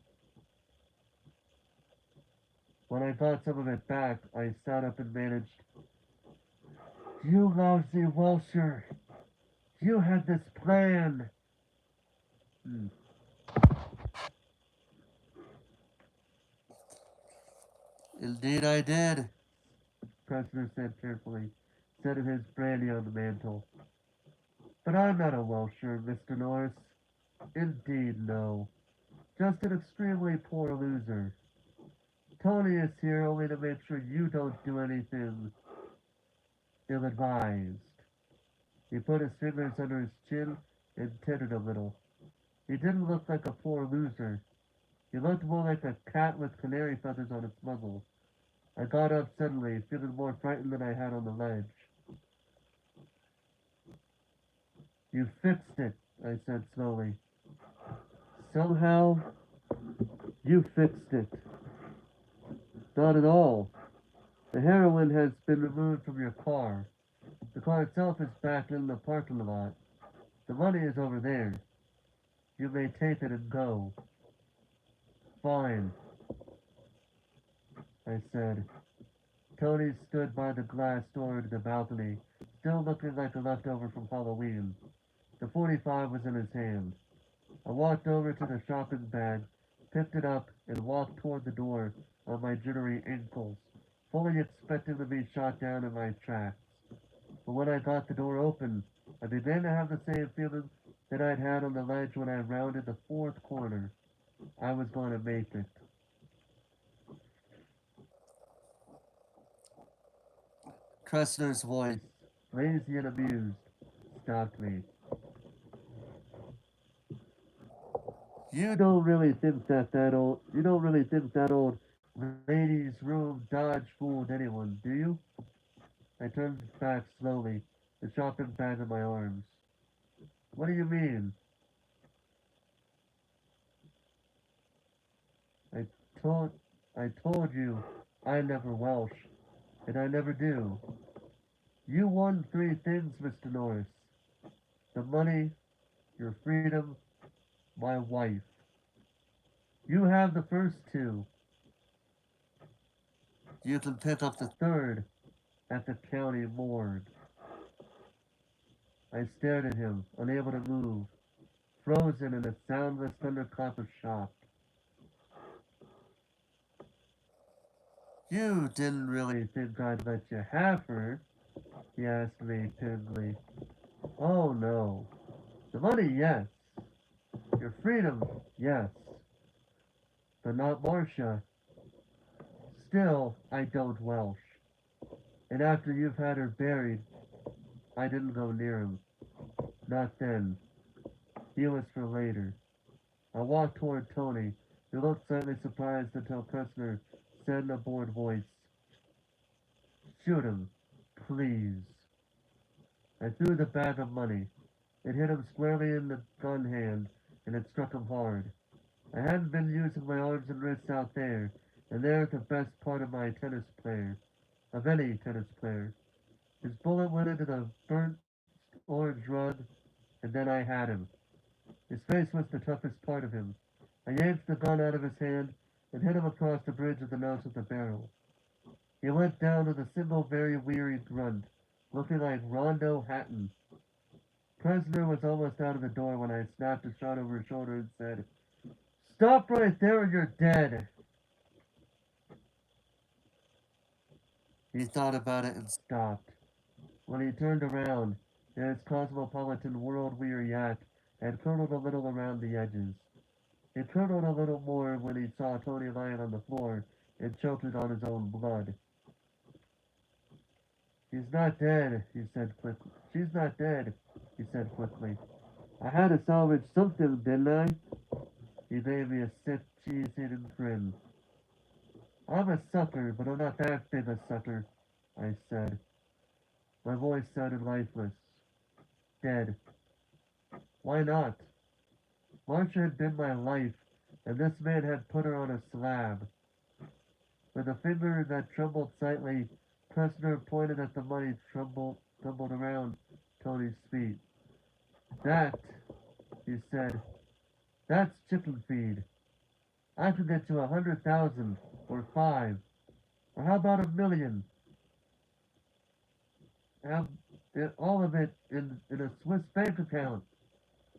When I got some of it back, I sat up and managed. You lousy Welsher! You had this plan! Hmm. Indeed I did. Kressner said carefully, set of his brandy on the mantel. But I'm not a Welsher, Mr. Norris. Indeed, no. Just an extremely poor loser. Tony is here only to make sure you don't do anything ill-advised. He put his fingers under his chin and tittered a little. He didn't look like a poor loser. He looked more like a cat with canary feathers on its muzzle. I got up suddenly, feeling more frightened than I had on the ledge. You fixed it, I said slowly. Somehow, you fixed it. Not at all. The heroin has been removed from your car. The car itself is back in the parking lot. The money is over there. You may take it and go. Fine, I said. Tony stood by the glass door to the balcony, still looking like a leftover from Halloween. The 45 was in his hand. I walked over to the shopping bag, picked it up, and walked toward the door on my jittery ankles, fully expecting to be shot down in my tracks. But when I got the door open, I began to have the same feeling that I'd had on the ledge when I rounded the fourth corner. I was going to make it. Kressner's voice. Lazy and amused, stopped me. You don't really think that old ladies' room dodge fooled anyone, do you? I turned back slowly, the shopping bag in my arms. What do you mean? I told I told you I never Welsh, and I never do. You won three things, Mr. Norris. The money, your freedom, my wife. You have the first two. You can pick up the Third, at the county morgue. I stared at him, unable to move, frozen in a soundless thunderclap of shock. You didn't really. You think I'd let you have her? He asked me timidly. Oh no. The money, yes. Your freedom, yes. But not Marcia. Still, I don't Welsh. And after you've had her buried, I didn't go near him. Not then. He was for later. I walked toward Tony, who looked slightly surprised until Kressner said in a bored voice, Shoot him, please. I threw the bag of money. It hit him squarely in the gun hand, and it struck him hard. I hadn't been using my arms and wrists out there, and they're the best part of my tennis player, of any tennis player. His bullet went into the burnt orange rug, and then I had him. His face was the toughest part of him. I yanked the gun out of his hand and hit him across the bridge of the nose with the barrel. He went down with a single very weary grunt, looking like Rondo Hatton. Kressner was almost out of the door when I snapped a shot over his shoulder and said, Stop right there or you're dead. He thought about it and Stopped. When he turned around, his cosmopolitan world-weary yak had curdled a little around the edges. It curdled a little more when he saw Tony lying on the floor and choking on his own blood. She's not dead, he said quickly. She's not dead, he said quickly. I had to salvage something, didn't I? He gave me a sick, cheese-eating grin. I'm a sucker, but I'm not that big a sucker, I said. My voice sounded lifeless. Dead. Why not? Marcia had been my life, and this man had put her on a slab. With a finger that trembled slightly, Kressner pointed at the money tumbled around Tony's feet. That, he said, that's chicken feed. I could get you 100,000, or 5, or how about 1,000,000? Have all of it in a Swiss bank account.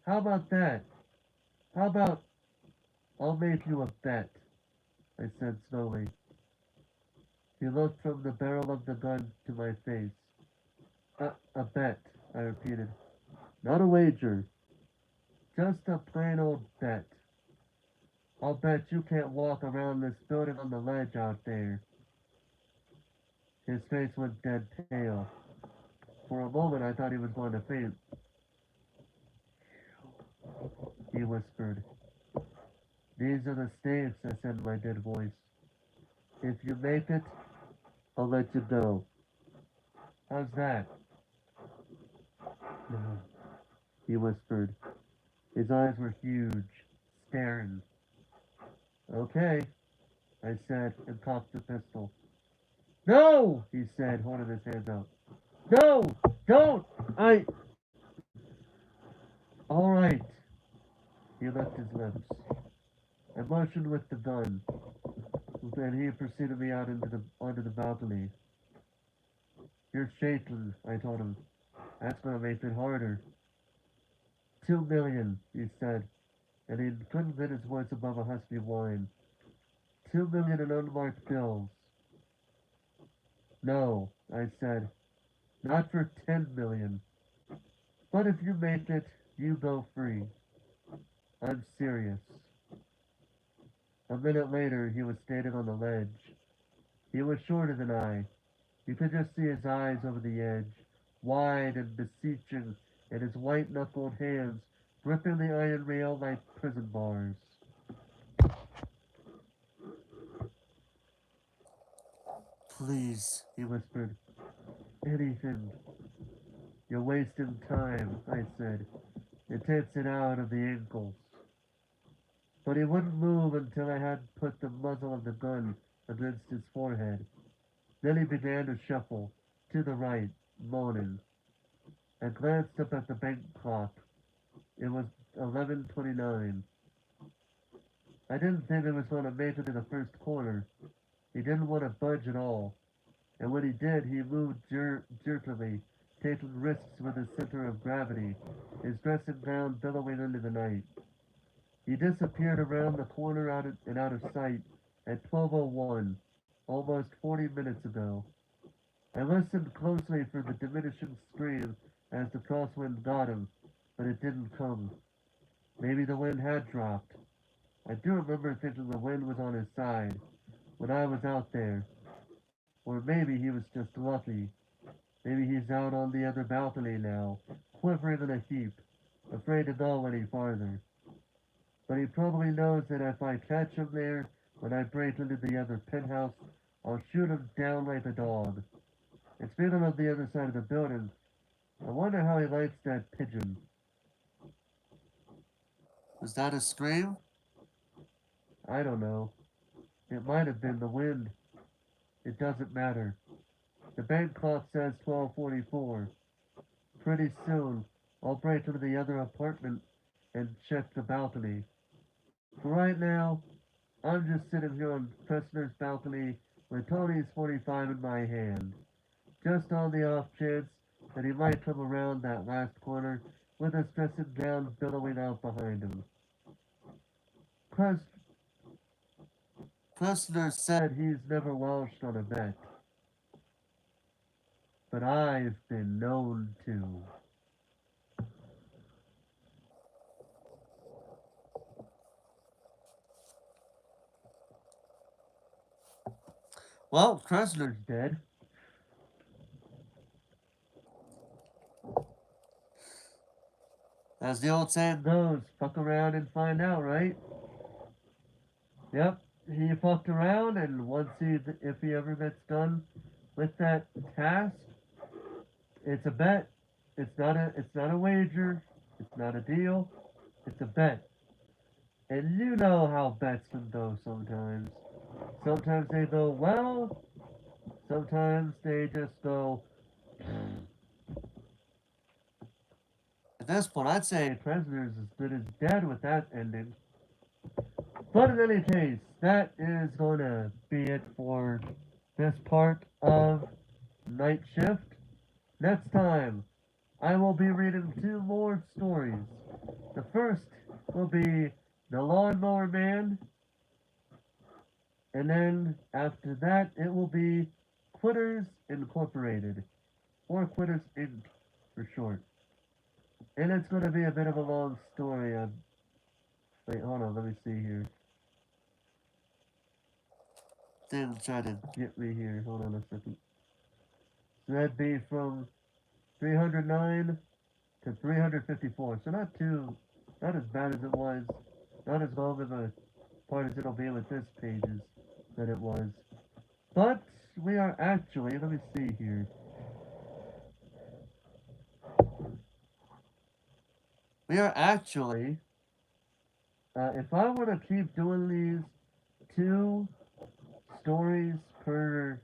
How about that? How about I'll make you a bet, I said slowly. He looked from the barrel of the gun to my face. A bet, I repeated. Not a wager. Just a plain old bet. I'll bet you can't walk around this building on the ledge out there. His face went dead pale. For a moment I thought he was going to faint. He whispered. These are the stakes, I said in my dead voice. If you make it, I'll let you go. How's that? No, he whispered. His eyes were huge, staring. Okay, I said, and cocked the pistol. No, he said, holding his hands out. No, don't! All right. He licked his lips. I motioned with the gun, and he preceded me out onto the balcony. You're shaking, I told him. That's gonna make it harder. 2 million, he said, and he couldn't get his voice above a husky whine. 2 million in unmarked bills. No, I said, not for 10 million. But if you make it, you go free. I'm serious. A minute later, he was standing on the ledge. He was shorter than I. You could just see his eyes over the edge, wide and beseeching, and his white-knuckled hands gripping the iron rail like prison bars. Please. He whispered. Anything. You're wasting time, I said. It takes it out of the ankles. But he wouldn't move until I had put the muzzle of the gun against his forehead. Then he began to shuffle, to the right, moaning. I glanced up at the bank clock. It was 11:29. I didn't think he was going to make it to the first corner. He didn't want to budge at all. And when he did, he moved jerkily, taking risks with his center of gravity, his dressing gown billowing into the night. He disappeared around the corner out of sight at 12:01, almost 40 minutes ago. I listened closely for the diminishing scream as the crosswind got him, but it didn't come. Maybe the wind had dropped. I do remember thinking the wind was on his side when I was out there. Or maybe he was just lucky. Maybe he's out on the other balcony now, quivering in a heap, afraid to go any farther. But he probably knows that if I catch him there when I break into the other penthouse, I'll shoot him down like a dog. And speaking of the other side of the building, I wonder how he likes that pigeon. Was that a scream? I don't know. It might have been the wind. It doesn't matter. The bank clock says 12:44. Pretty soon, I'll break into the other apartment and check the balcony. For right now, I'm just sitting here on Pressner's balcony with Tony's 45 in my hand. Just on the off chance that he might come around that last corner with his dressing gown billowing out behind him. Press Pressner said, said he's never welched on a bet, but I've been known to. well, Kressner's Dead? as the old saying Those fuck around and find out, right? Yep, he fucked around, and if he ever gets done with that task, it's a bet. It's not a wager. It's not a deal. It's a bet. And you know how bets can go sometimes. Sometimes they go well. Sometimes they just go. at this point, I'd say, Prisoner's as good as dead with that ending. But in any case, that is going to be it for this part of Night Shift. Next time, I will be reading 2 more stories. The first will be The Lawnmower Man, and then after that, it will be Quitters Incorporated. or Quitters Inc. for short. And it's going to be a bit of a long story. Wait, hold on, let me see here. Then try to. Get me here, hold on a second. So that'd be from 309 to 354. So not as bad as it was. Not as long of a part as it'll be with this pages that it was. But we are actually, let me see here. We are actually, if I were to keep doing these 2 stories per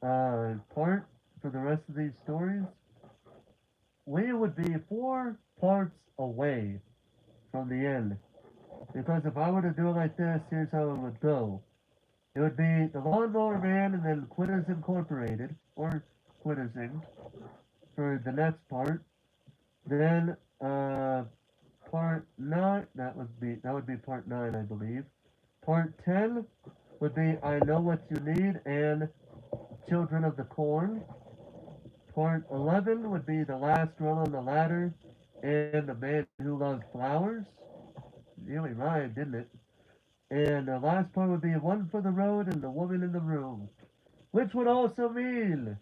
part for the rest of these stories, we would be 4 parts away from the end. Because if I were to do it like this, here's how it would go. It would be the Lawnmower Man and then Quitters Incorporated, or Quitters Inc. for the next part. Then part 9, that would be part 9, I believe. Part 10 would be I Know What You Need and Children of the Corn. Part 11 would be The Last Girl on the Ladder and The Man Who Loves Flowers. Nearly rhymed, didn't it? And the last part would be One for the Road and The Woman in the Room. Which would also mean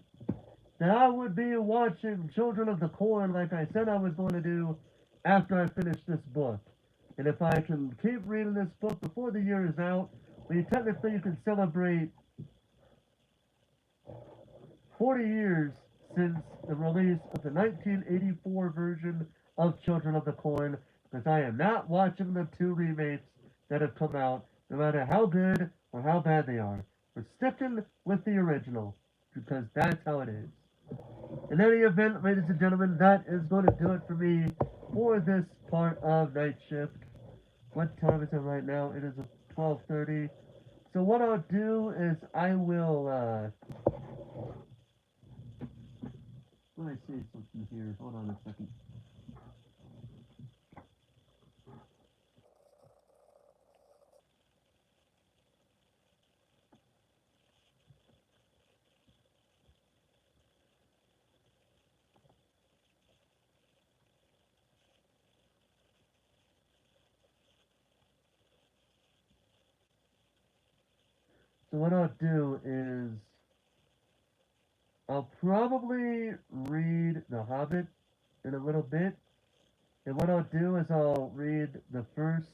that I would be watching Children of the Corn like I said I was going to do after I finish this book. And if I can keep reading this book before the year is out, we technically can celebrate 40 years since the release of the 1984 version of Children of the Corn, because I am not watching the 2 remakes that have come out, no matter how good or how bad they are. We're sticking with the original, because that's how it is. In any event, ladies and gentlemen, that is going to do it for me for this part of Night Shift. What time is it right now? It is 12:30. So what I'll do is I will, let me see something here. Hold on a second. So what I'll do is I'll probably read The Hobbit in a little bit. And what I'll do is I'll read the first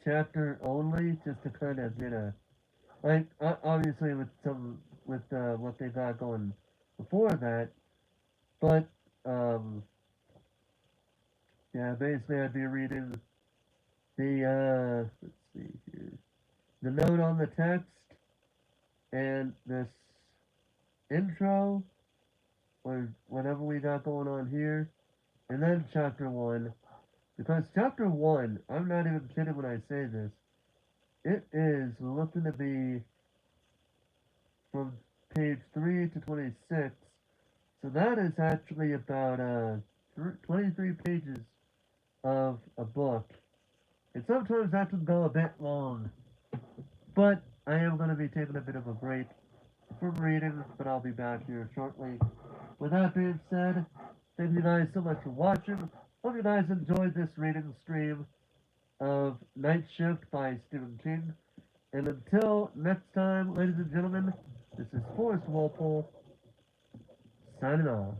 chapter only, just to kind of get a, like, obviously with what they got going before that, but, yeah, basically I'd be reading let's see here, the note on the text, and this intro, or whatever we got going on here, and then chapter 1. Because chapter 1, I'm not even kidding when I say this, it is looking to be from page 3 to 26. So that is actually about 23 pages of a book. And sometimes that can go a bit long. But I am going to be taking a bit of a break from reading, but I'll be back here shortly. With that being said, thank you guys so much for watching. Hope you guys enjoyed this reading stream of Night Shift by Stephen King. And until next time, ladies and gentlemen, this is Forrest Walpole, signing off.